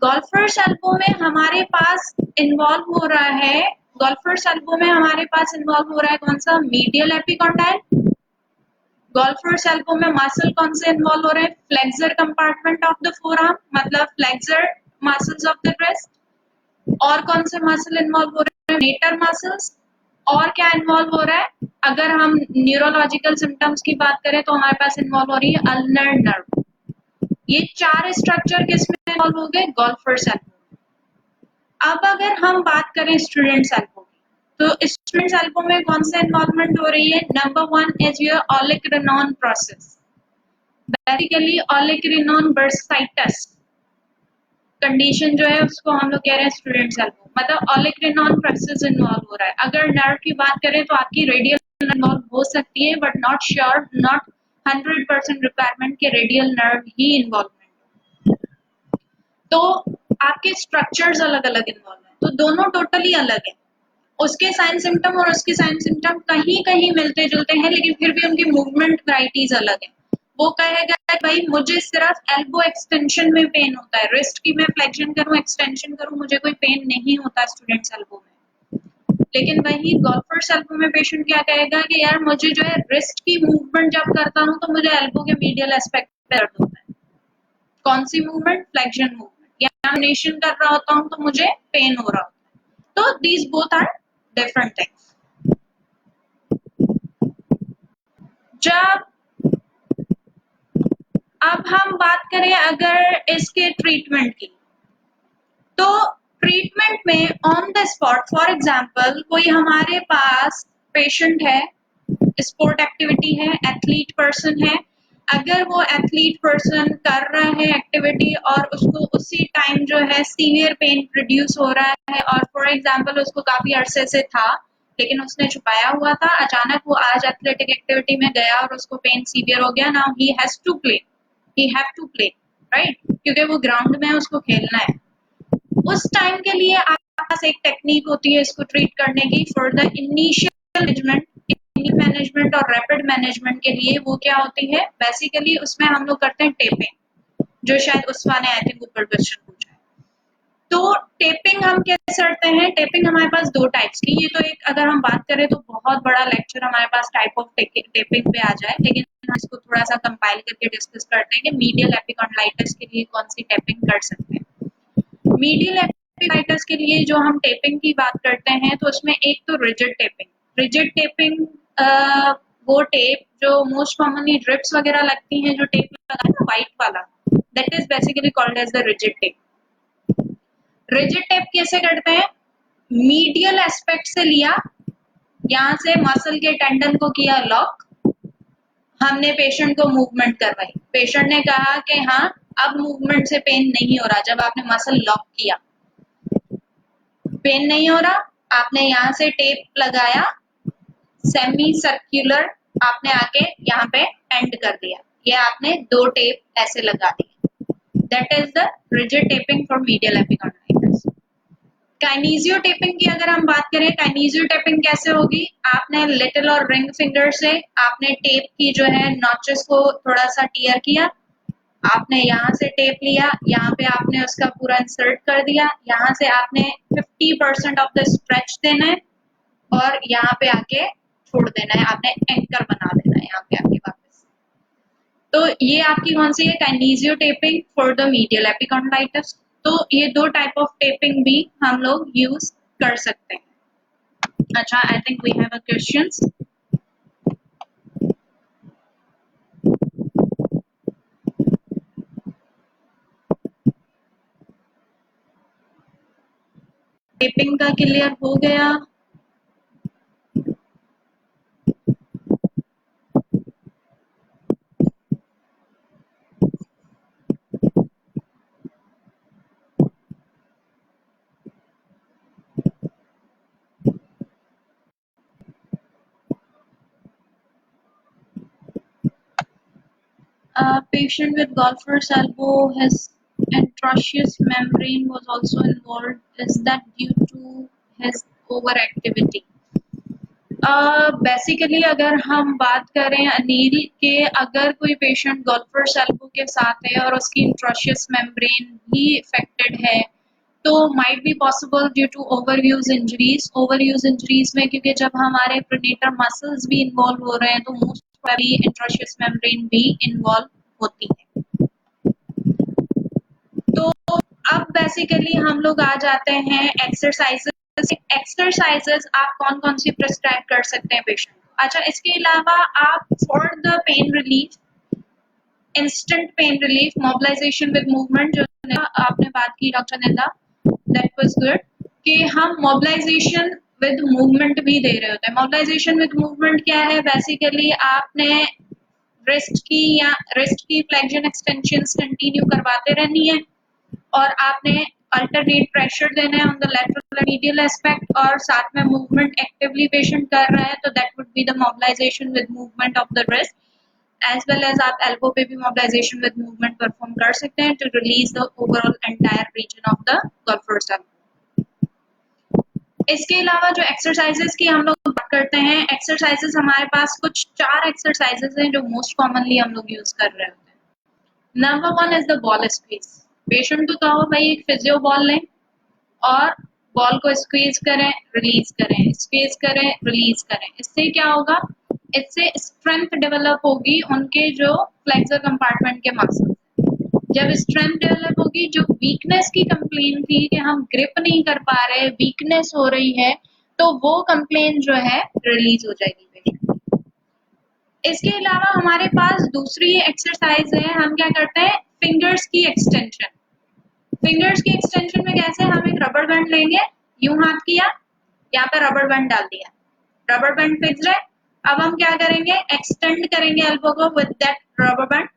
गोल्फर्स एल्बो में हमारे पास इन्वॉल्व हो रहा है, गोल्फर्स एल्बो में हमारे पास इन्वॉल्व हो रहा है कौन सा? Medial epicondyle. गोल्फर्स एल्बो में मसल कौन से इन्वॉल्व हो रहे हैं? Flexor compartment of the forearm, मतलब flexor muscles of the breast. और कौन से मसल इन्वॉल्व हो रहे हैं? नेटर मसल्स। और क्या इन्वॉल्व हो रहा है? अगर हम न्यूरोलॉजिकल सिम्टम्स की बात करें तो हमारे पास इन्वॉल्व हो रही है अल्नर नर्व। ये चार स्ट्रक्चर किसमें इन्वॉल्व हो गए? Golfer's elbow. अब अगर हम बात करें स्टूडेंट्स एल्बो की, तो स्टूडेंट्स एल्बो में कौन सा इन्वॉल्वमेंट हो रही है? Number 1 is your olecranon process, basically olecranon bursitis condition जो है उसको हम लोग कह रहे हैं स्टूडेंट्स एल्बो, मतलब ओलेग्रेनोन प्रोसेस इन्वॉल्व हो रहा है। अगर नर्व की बात करें तो आपकी रेडियल इन्वॉल्व हो सकती है, but not sure, not 100% requirement के रेडियल नर्व ही इन्वॉल्वमेंट। तो आपके स्ट्रक्चर्स अलग अलग इन्वॉल्व हैं, तो दोनों टोटली अलग है। उसके साइन सिम्टम और उसके साइन सिम्टम कहीं कहीं मिलते जुलते हैं, लेकिन फिर भी उनकी मूवमेंट वैराइटीज अलग है। वो कहेगा भाई मुझे सिर्फ एल्बो एक्सटेंशन में पेन होता है, रिस्ट की मैं फ्लेक्शन करूं, एक्सटेंशन करूं, मुझे कोई पेन नहीं होता स्टूडेंट्स एल्बो में। लेकिन वही गोल्फर्स एल्बो में पेशेंट क्या कहेगा कि यार मुझे जो है रिस्ट की मूवमेंट जब करता हूं तो मुझे एल्बो के मीडियल एस्पेक्ट पे दर्द होता है। कौन सी मूवमेंट? Flexion movement. या नेशन कर रहा होता हूं तो मुझे पेन हो रहा होता है। तो these both are different things. जब अब हम बात करें अगर इसके ट्रीटमेंट की, तो ट्रीटमेंट में on the spot, for example कोई हमारे पास पेशेंट है, स्पोर्ट एक्टिविटी है, एथलीट पर्सन है, अगर वो एथलीट पर्सन कर रहा है एक्टिविटी और उसको उसी टाइम जो है सीवियर पेन प्रोड्यूस हो रहा है, और फॉर एग्जांपल उसको काफी अरसे से था लेकिन उसने छुपाया हुआ था, अचानक वो आज एथलेटिक एक्टिविटी में गया और उसको पेन सीवियर हो गया, now he have to play, right, क्योंकि वो ग्राउंड में उसको खेलना है। उस टाइम के लिए आपके पास एक टेक्निक होती है इसको ट्रीट करने की, फॉर द इनिशियल मैनेजमेंट और रैपिड मैनेजमेंट के लिए वो क्या होती है, बेसिकली उसमें हम लोग करते हैं टेपिंग, जो शायद उस्मा ने आई थिंक ऊपर क्वेश्चन पूछा है। तो टेपिंग हम कैसे करते हैं, टेपिंग हमारे पास दो टाइप्स की, ये तो एक अगर हम बात करें तो बहुत बड़ा लेक्चर हमारे पास टाइप ऑफ टेपिंग पे आ जाए, लेकिन हम इसको थोड़ा सा कंपाइल करके डिस्कस करते हैं कि मीडियल एपिकॉन्डिलाइटिस के लिए कौन सी टेपिंग कर सकते हैं। मीडियल एपिकॉन्डिलाइटिस के लिए जो हम टेपिंग की बात करते हैं तो उसमें एक तो रिजिड टेपिंग, वो टेप जो मोस्ट कॉमनली ड्रिप्स वगैरह लगती हैं, जो टेप लगा है ना व्हाइट वाला, that is basically called as the rigid tape. Rigid tape कैसे करते हैं, मीडियल एस्पेक्ट से लिया, यहाँ से मसल के टेंडन को किया लॉक, हमने पेशेंट को मूवमेंट करवाई, पेशेंट ने कहा कि हाँ अब मूवमेंट से पेन नहीं हो रहा, जब आपने मसल लॉक किया पेन नहीं हो रहा, आपने यहाँ से टेप लगाया सेमी सर्कुलर, आपने आके यहाँ पे एंड कर दिया, ये आपने दो टेप ऐसे लगा दिए, that is the rigid taping for medial epicondylitis. Kinesio taping की अगर हम बात करें, काइनेसियो टेपिंग कैसे होगी, आपने लिटिल और रिंग फिंगर से आपने टेप की जो है नॉचेस को थोड़ा सा टियर किया, आपने यहाँ से टेप लिया, यहाँ पे आपने उसका पूरा इंसर्ट कर दिया, यहाँ से आपने 50% ऑफ द स्ट्रेच देना है और यहाँ पे आके छोड़ देना है, आपने एंकर बना देना है यहाँ पे आके वापस। तो ये आपकी कौन सी है, काइनेसियो tapping for the medial epicondylitis. तो ये दो टाइप ऑफ टेपिंग भी हम लोग यूज कर सकते हैं। अच्छा, I think we have a questions. Taping का क्लियर हो गया? Patient with golfer's elbow, his interosseous membrane was also involved. Is that due to his overactivity? Basically अगर हम बात करें अनिल के, अगर कोई पेशेंट गोल्फर्स एल्बो के साथ है और उसकी इंट्रोशियस मेम्ब्रेन भी इफेक्टेड है, तो might be possible due to overuse injuries में, क्योंकि जब हमारे प्रोनेटर मसल्स भी इन्वॉल्व हो रहे हैं तो मोस्ट प्रोबेबली इंट्रोशियस मेम्ब्रेन भी इन्वॉल्व होती है। तो अब बेसिकली हम लोग आ जाते हैं एक्सरसाइजेस। एक्सरसाइजेस आप कौन कौन सी प्रिस्क्राइब कर सकते हैं पेशेंट को? अच्छा, इसके अलावा आप for the pain relief, instant pain relief, mobilization with movement, जो आपने बात की डॉक्टर नेता, दैट वाज गुड कि हम मोबिलाइजेशन विद मूवमेंट भी दे रहे होते हैं। मोबिलाइजेशन विद मूवमेंट क्या है, बेसिकली आपने रिस्ट की फ्लेक्शन एक्सटेंशंस कंटिन्यू करवाते रहनी है और आपने अल्टरनेट प्रेशर देना है on the lateral medial aspect, और साथ में मूवमेंट एक्टिवली पेशेंट कर रहा है, तो that would be the mobilization with movement of the wrist, as well as आप एल्बो पे भी मोबिलाइजेशन विद मूवमेंट परफॉर्म कर सकते हैं to release the overall entire region of the golfer's elbow. इसके अलावा जो एक्सरसाइजेस की हम लोग बात करते हैं, एक्सरसाइजेस हमारे पास कुछ 4 एक्सरसाइजेस हैं जो मोस्ट कॉमनली हम लोग यूज कर रहे होते हैं। Number 1 is the ball squeeze. Patient को कहो भाई एक फिजियो बॉल लें और बॉल को स्क्वीज करें, रिलीज करें, स्क्वीज करें, रिलीज करें। इससे क्या होगा, इससे स्ट्रेंथ डेवलप होगी उनके जो फ्लेक्सर कंपार्टमेंट के मसल्स। जब स्ट्रेंथ डेवलप होगी, जो वीकनेस की कंप्लेन थी कि हम ग्रिप नहीं कर पा रहे, वीकनेस हो रही है, तो वो कंप्लेन जो है रिलीज हो जाएगी पेशेंट। इसके अलावा हमारे पास दूसरी एक्सरसाइज है, हम क्या करते हैं, फिंगर्स की एक्सटेंशन। फिंगर्स की एक्सटेंशन में कैसे, हम एक रबर बैंड लेंगे, यूं हाथ किया, यहाँ पे रबर बैंड डाल दिया, रबर बैंड फिक्स है। अब हम क्या करेंगे, एक्सटेंड करेंगे एल्बो को with that rubber band.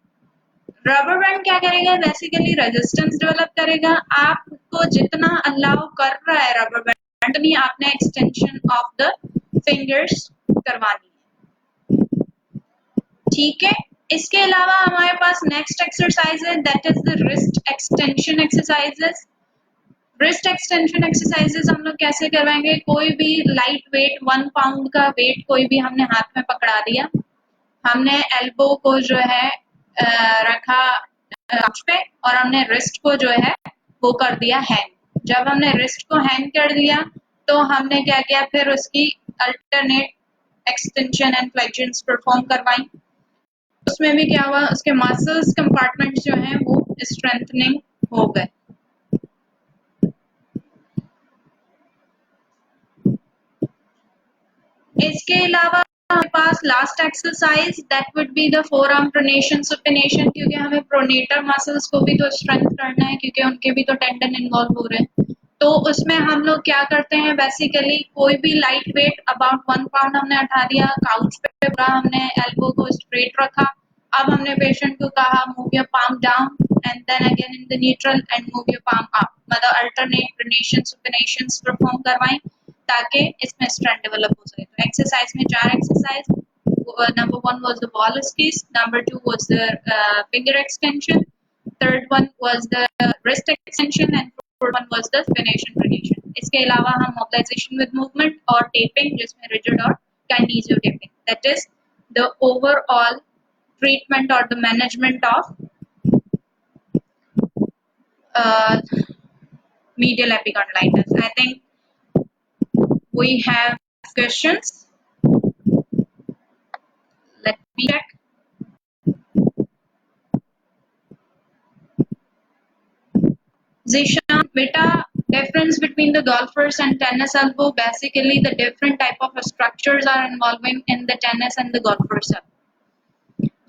Rubber band क्या करेगा, बेसिकली रेजिस्टेंस डेवलप करेगा। आपको जितना अलाउ कर रहा है रबर बैंड, उतनी आपने एक्सटेंशन ऑफ द फिंगर्स करवानी है, ठीक है। इसके अलावा हमारे पास नेक्स्ट एक्सरसाइज है, that is the wrist extension exercises. Wrist extension exercises हम लोग कैसे करवाएंगे, कोई भी लाइट वेट 1 पाउंड का वेट कोई भी हमने हाथ में पकड़ा दिया, हमने एल्बो को जो है रखा पे, और हमने रिस्ट को जो है वो कर दिया हैंग। जब हमने रिस्ट को हैंग कर दिया तो हमने क्या किया, फिर उसकी अल्टरनेट एक्सटेंशन एंड फ्लेक्शंस परफॉर्म करवाई। उसमें भी क्या हुआ, उसके मसल्स कंपार्टमेंट जो हैं वो स्ट्रेंथनिंग हो गए। इसके अलावा हमारे पास last exercise that would be the forearm pronation supination, क्योंकि हमें प्रोनेटर मसल्स को भी तो स्ट्रेंथ करना है, क्योंकि उनके भी तो टेंडन इन्वॉल्व हो रहे हैं। तो उसमें हम लोग क्या करते हैं, बेसिकली कोई भी लाइट वेट अबाउट 1 पाउंड हमने उठा दिया, काउच पे पूरा हमने एल्बो को स्ट्रेट रखा। अब हमने पेशेंट को कहा move your palm down and then again in the neutral and move your palm up, मतलब अल्टरनेट प्रोनेशन सुपिनेशंस परफॉर्म करवाएं ताकि इसमें स्ट्रेंथ डेवलप हो सके। तो एक्सरसाइज में 4 exercise, number 1 was the ball skis, number 2 was the finger extension, third one was the wrist extension and fourth one was the spination pronation. इसके अलावा हम mobilization with movement और taping जिसमें rigid और kinesio taping, that is the overall treatment or the management of uh, medial epicondylitis. I think we have questions. Let me check. Zishan, beta, difference between the golfers and tennis elbow. Basically, the different type of structures are involving in the tennis and the golfers elbow.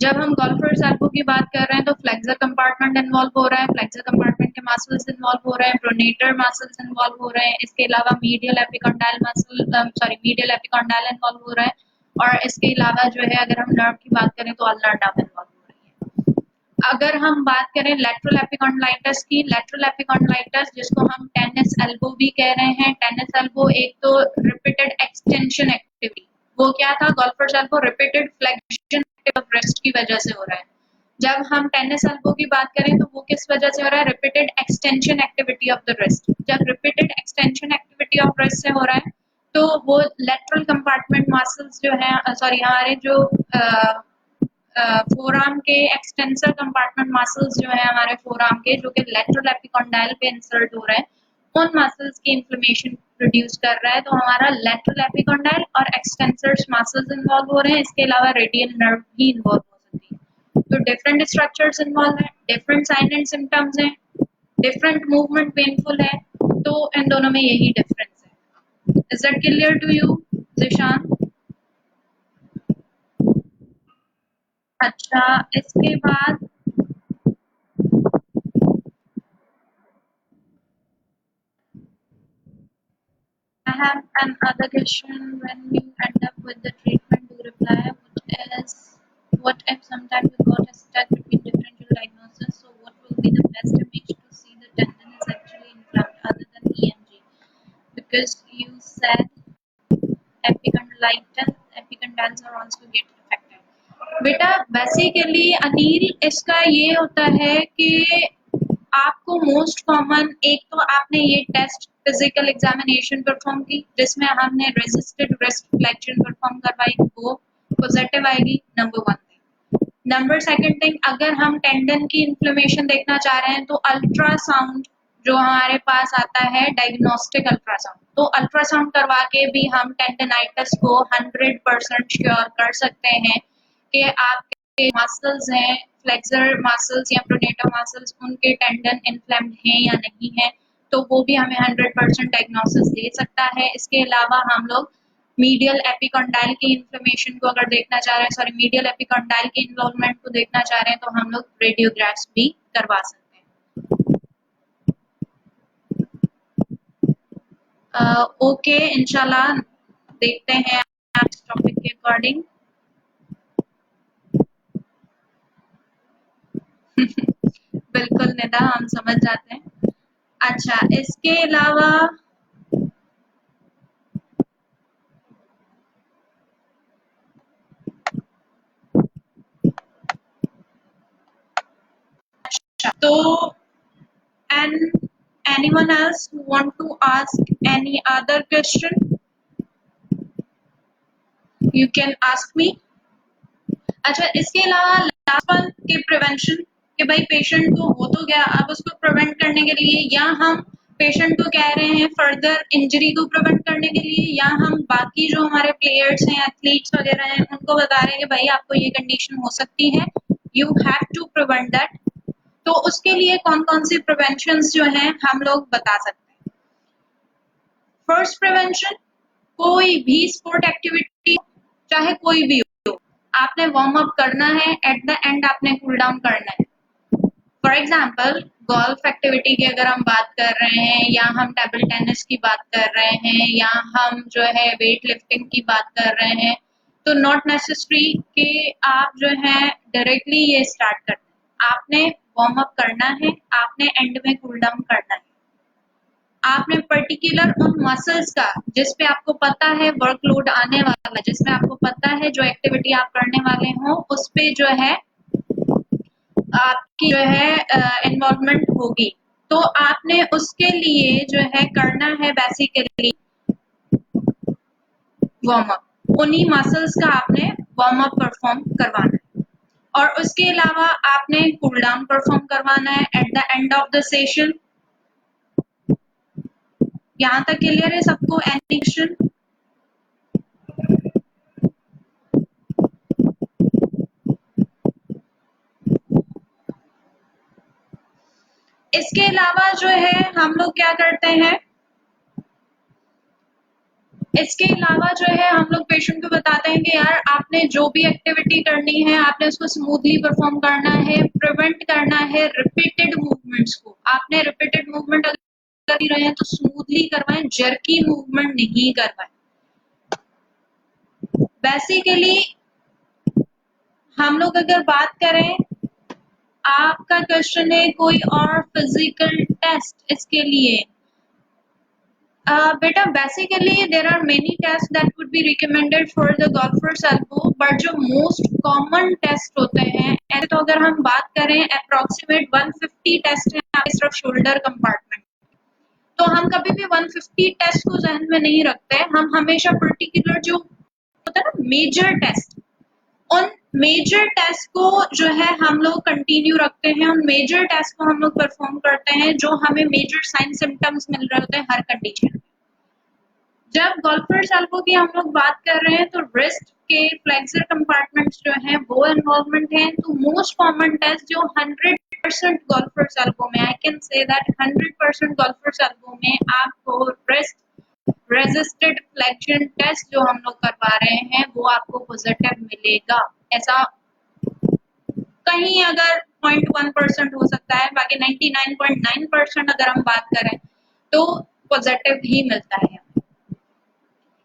जब हम golfer's elbow की बात कर रहे हैं तो flexor compartment involve हो रहा है, फ्लेक्सर कंपार्टमेंट के मसल्स इन्वॉल्व हो रहे हैं, प्रोनेटर मसल्स इन्वॉल्व हो रहे हैं। इसके अलावा medial epicondyle muscle, medial epicondyle involve हो रहा है, और इसके अलावा जो है अगर हम नर्व की बात करें तो अल्नर नर्व इन्वॉल्व हो रही है। अगर हम बात करें लेटरल एपिकॉन्डाइलिटिस की, लेटरल एपिकॉन्डाइलिटिस जिसको हम टेनिस एल्बो भी कह रहे हैं, टेनिस एल्बो एक तो रिपीटेड एक्सटेंशन एक्टिविटी, वो क्या था, golfer's elbow repeated flexion of wrist की वजह से हो रहा है। जब हम टेनिस एल्बो की बात करें तो वो किस वजह से हो रहा है, repeated extension activity of the wrist. जब repeated extension activity of wrist से हो रहा है तो वो लेटरल कंपार्टमेंट मसल्स जो है, सॉरी हमारे जो फोरआर्म के एक्सटेंसर कंपार्टमेंट मसल्स जो है हमारे फोरआर्म के, जो कि लेटरल एपिकॉन्डाइल पे इंसर्ट हो रहे हैं, उन मसल्स की इन्फ्लेमेशन प्रोड्यूस कर रहा है। तो हमारा लेटरल एपिकॉन्डाइल और एक्सटेंसर्स मसल्स इन्वॉल्व हो रहे हैं। इसके अलावा रेडियल नर्व भी इन्वॉल्व हो सकती है। तो डिफरेंट स्ट्रक्चर्स इन्वॉल्व है, डिफरेंट साइन एंड सिम्टम्स हैं, डिफरेंट मूवमेंट पेनफुल है, तो इन दोनों में यही डिफरेंस है। Is that clear to you Zeeshan? अच्छा, इसके बाद I have another question. When you end up with the treatment, do reply what if sometimes we got stuck between differential diagnoses? So what will be the best image to see the tendon is actually inflamed other than EMG? Because you said epicondyles are also get affected. बेटा basically Anil इसका ये होता है कि आपको most common, एक तो आपने ये टेस्ट फिजिकल एग्जामिनेशन परफॉर्म की जिसमें हमने रेजिस्टेड रिस्ट फ्लेक्शन परफॉर्म करवाई, वो पॉजिटिव आएगी, number 1 thing. Number second thing, अगर हम टेंडन की इन्फ्लेमेशन देखना चाह रहे हैं तो अल्ट्रासाउंड जो हमारे पास आता है, डायग्नोस्टिक अल्ट्रासाउंड, तो अल्ट्रासाउंड करवा के भी हम टेंडनाइटिस को 100% श्योर कर सकते हैं कि आप मसल्स हैं, फ्लेक्सर मसल्स या प्रोनेटर मसल्स, उनके टेंडन इन्फ्लेम्ड हैं या नहीं है, तो वो भी हमें 100% डायग्नोसिस दे सकता है। इसके अलावा हम लोग मीडियल एपिकॉन्डाइल की इन्फ्लेमेशन को अगर देखना चाह रहे हैं, सॉरी मीडियल एपिकॉन्डाइल की इन्वॉल्वमेंट को देखना चाह रहे हैं, तो हम लोग रेडियोग्राफ्स भी करवा सकते हैं। ओके, इंशाल्लाह देखते हैं आप इस टॉपिक के अकॉर्डिंग। बिल्कुल निदा, हम समझ जाते हैं। अच्छा, इसके अलावा तो and anyone else who want to ask any other question, you can ask me। अच्छा, इसके अलावा लास्ट वन के प्रिवेंशन, कि भाई पेशेंट को हो तो गया, अब उसको प्रिवेंट करने के लिए या हम पेशेंट को कह रहे हैं फर्दर इंजरी को प्रिवेंट करने के लिए, या हम बाकी जो हमारे प्लेयर्स हैं, एथलीट्स वगैरह हैं, उनको बता रहे हैं कि भाई आपको ये कंडीशन हो सकती है, you have to prevent that. तो उसके लिए कौन कौन सी प्रिवेंशंस जो हैं हम लोग बता सकते हैं। फर्स्ट प्रिवेंशन, कोई भी स्पोर्ट एक्टिविटी चाहे कोई भी हो, आपने वार्म अप करना है, एट द एंड आपने कूल डाउन करना है। फॉर एग्जाम्पल गोल्फ एक्टिविटी की अगर हम बात कर रहे हैं, या हम टेबल टेनिस की बात कर रहे हैं, या हम जो है वेट लिफ्टिंग की बात कर रहे हैं, तो नॉट नेसेसरी कि आप जो है डायरेक्टली ये स्टार्ट करते हैं। आपने वार्म अप करना है, आपने एंड में कूल डाउन करना है। आपने पर्टिकुलर उन मसल्स का जिस पे आपको पता है वर्कलोड आने वाला, जिसमें आपको पता है जो एक्टिविटी आप करने वाले हो उस पे जो है आपकी जो है इन्वॉल्वमेंट होगी, तो आपने उसके लिए जो है करना है बेसिकली वार्म अप। उन्हीं मसल्स का आपने वार्म अप परफॉर्म करवाना है, और उसके अलावा आपने कूल डाउन परफॉर्म करवाना है at the end of the session. यहाँ तक क्लियर है सबको? Any question? इसके अलावा जो है हम लोग क्या करते हैं, इसके अलावा जो है हम लोग पेशेंट को बताते हैं कि यार आपने जो भी एक्टिविटी करनी है आपने उसको स्मूथली परफॉर्म करना है, प्रिवेंट करना है रिपीटेड मूवमेंट्स को। आपने रिपीटेड मूवमेंट अगर कर ही रहे हैं तो स्मूथली करवाएं, जर्की मूवमेंट नहीं करवाएं। बेसिकली हम लोग अगर बात करें, आपका क्वेश्चन है कोई और फिजिकल टेस्ट इसके लिए। बेटा basically there are many tests that would be recommended for the golfer's elbow, but जो most common test होते हैं, ऐसे तो अगर हम बात करें approximate 150 टेस्ट हैं आपकी सिर्फ शोल्डर कंपार्टमेंट, तो हम कभी भी 150 टेस्ट को जहन में नहीं रखते। हम हमेशा पर्टिकुलर जो होता है ना मेजर टेस्ट, उन मेजर टेस्ट को जो है हम लोग कंटिन्यू रखते हैं, उन मेजर टेस्ट को हम लोग परफॉर्म करते हैं जो हमें मेजर साइन सिम्टम्स मिल रहे होते हैं हर कंडीशन में। जब गोल्फर्स एल्बो की हम लोग बात कर रहे हैं तो रिस्ट के फ्लेक्सर कंपार्टमेंट्स जो हैं वो इन्वॉल्वमेंट है। तो मोस्ट कॉमन टेस्ट जो 100% गोल्फर्स एल्बो में, I can say that 100% golfer's elbow में आपको रिस्ट रेजिस्टेड फ्लेक्शन टेस्ट जो हम लोग करवा रहे हैं वो आपको पॉजिटिव मिलेगा। ऐसा कहीं अगर 0.1% हो सकता है, बाकी 99.9% अगर हम बात करें तो पॉजिटिव ही मिलता है।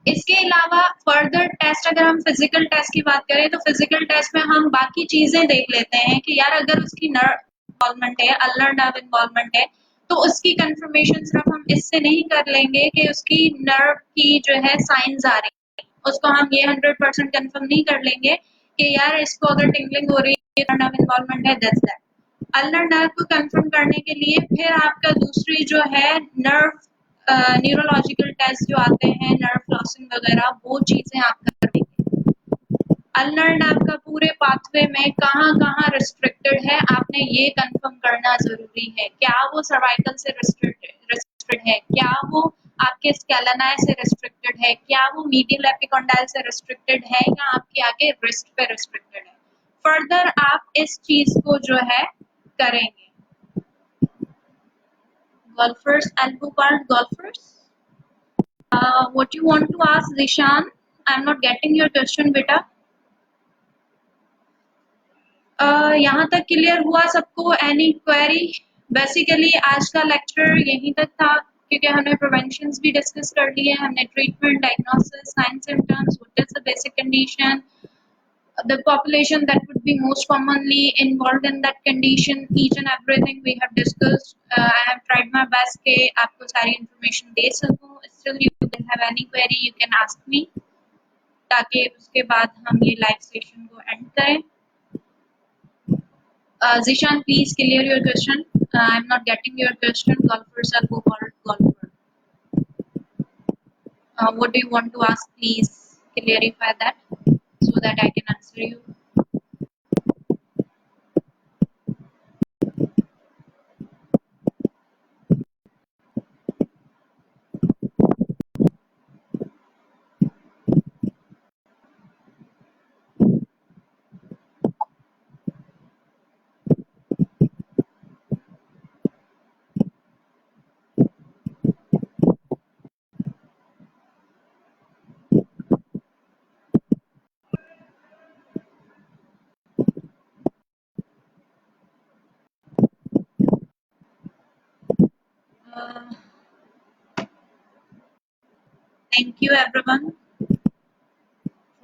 इसके अलावा फर्दर टेस्ट अगर हम फिजिकल टेस्ट की बात करें तो फिजिकल टेस्ट में हम बाकी चीजें देख लेते हैं कि यार अगर उसकी नर्व इन्वॉल्वमेंट है, अल्नर नर्व इन्वॉल्वमेंट है, तो उसकी कंफर्मेशन सिर्फ हम इससे नहीं कर लेंगे कि उसकी नर्व की जो है साइंस आ रही है, उसको हम ये 100% कंफर्म नहीं कर लेंगे कि यार इसको अगर टिंगलिंग हो रही है, नर्व इन्वॉल्वमेंट है, दैट्स दैट। अल्नर नर्व को कंफर्म करने के लिए फिर आपका दूसरी जो है नर्व न्यूरोलॉजिकल टेस्ट जो आते हैं, नर्व फ्लॉसिंग वगैरह, वो चीजें आप कर देंगे। अल्नर नर्व का पूरे पाथवे में कहाँ कहाँ रिस्ट्रिक्टेड है आपने ये कंफर्म करना जरूरी है। क्या वो सर्वाइकल से रिस्ट्रिक्टेड है, क्या वो आपके स्केलेनाई से रिस्ट्रिक्टेड है, क्या वो मीडियल एपिकॉन्डाइल से रिस्ट्रिक्टेड है, या आपके आगे रिस्ट पे रिस्ट्रिक्टेड है। फर्दर आप इस चीज को जो है करेंगे। Golfer's elbow part, golfer's. What you want to ask, Zishan? I'm not getting your question, बेटा। यहाँ तक क्लियर हुआ सबको? Any query? बेसिकली आज का लेक्चर यहीं तक था, क्योंकि हमने प्रिवेंशन भी डिस्कस कर लिए, हमने treatment, diagnosis, sign symptoms, what is the basic condition, the population that would be most commonly involved in that condition, each and everything we have discussed. I have tried my best के आपको सारी information दे सकूं. Still you can have any query, you can ask me, ताकि उसके बाद हम ये live session को end करें. Zishan, please clear your question. I'm not getting your question. Golfers are called golfer. What do you want to ask? Please clarify that so that I can answer you. Uh, Thank you everyone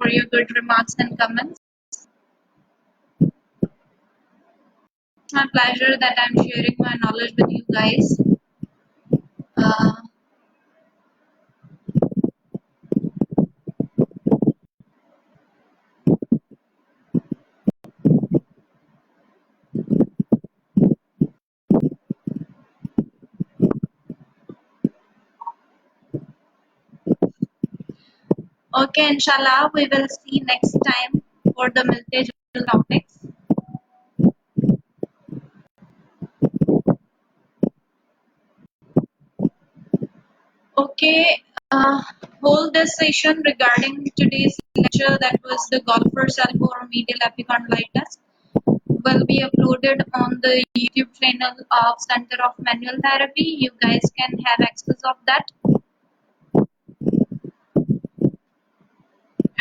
for your good remarks and comments. It's my pleasure that I'm sharing my knowledge with you guys. Uh, okay, inshallah, we will see next time for the multi topics. Okay, hold this session regarding today's lecture, that was the golfer's elbow or medial epicondylitis, will be uploaded on the YouTube channel of Center of Manual Therapy. You guys can have access of that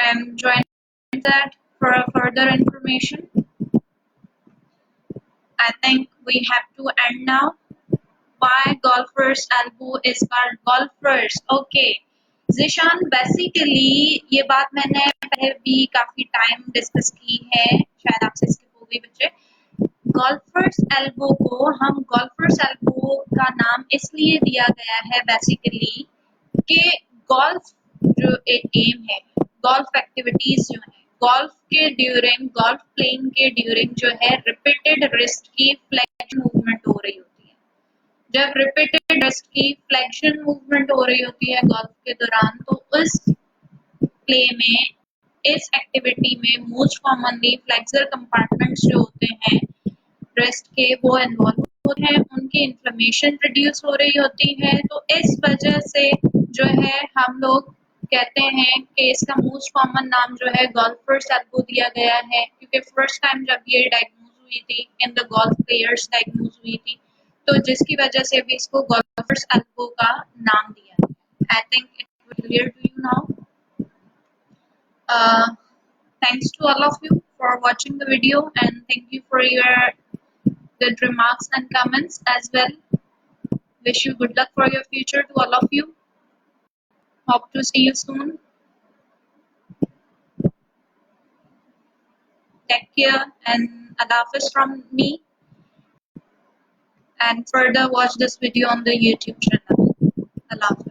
and join that for further information. I think we have to end now. Why golfer's elbow is called golfers? Okay. Zishan, basically ये बात मैंने पहले भी काफी time discuss की है, शायद आपसे स्किप हो गई बच्चे। गोल्फर्स एल्बो को हम गोल्फर्स एल्बो का नाम इसलिए दिया गया है बेसिकली कि गोल्फ जो एक गेम है, गोल्फ एक्टिविटीज जो है, गोल्फ के ड्यूरिंग, गोल्फ प्लेइंग के ड्यूरिंग जो है रिपीटेड रिस्ट की फ्लेक्शन मूवमेंट हो रही होती है। जब रिपीटेड रिस्ट की फ्लेक्शन मूवमेंट हो रही होती है गोल्फ के दौरान, तो उस प्ले में, इस एक्टिविटी में मोस्ट कॉमनली फ्लेक्सर कंपार्टमेंट्स जो होते हैं ब्रेस्ट के, वो इन्वॉल्व होते हैं, उनकी इन्फ्लेमेशन रिड्यूस हो रही होती है। तो इस वजह से जो है हम लोग कहते हैं कि इसका मोस्ट कॉमन नाम जो है गोल्फर्स एल्बो दिया गया है, क्योंकि फर्स्ट टाइम जब ये डायग्नोज हुई थी, in the golf players diagnose हुई थी, तो जिसकी वजह से भी इसको गोल्फर्स एल्बो का नाम दिया। I think it will clear to you now. Thanks to all of you for watching the video, and thank you for your good remarks and comments as well. Wish you good luck for your future to all of you. Hope to see you soon. Take care and Allah Hafiz from me. And further watch this video on the YouTube channel. Allah Hafiz.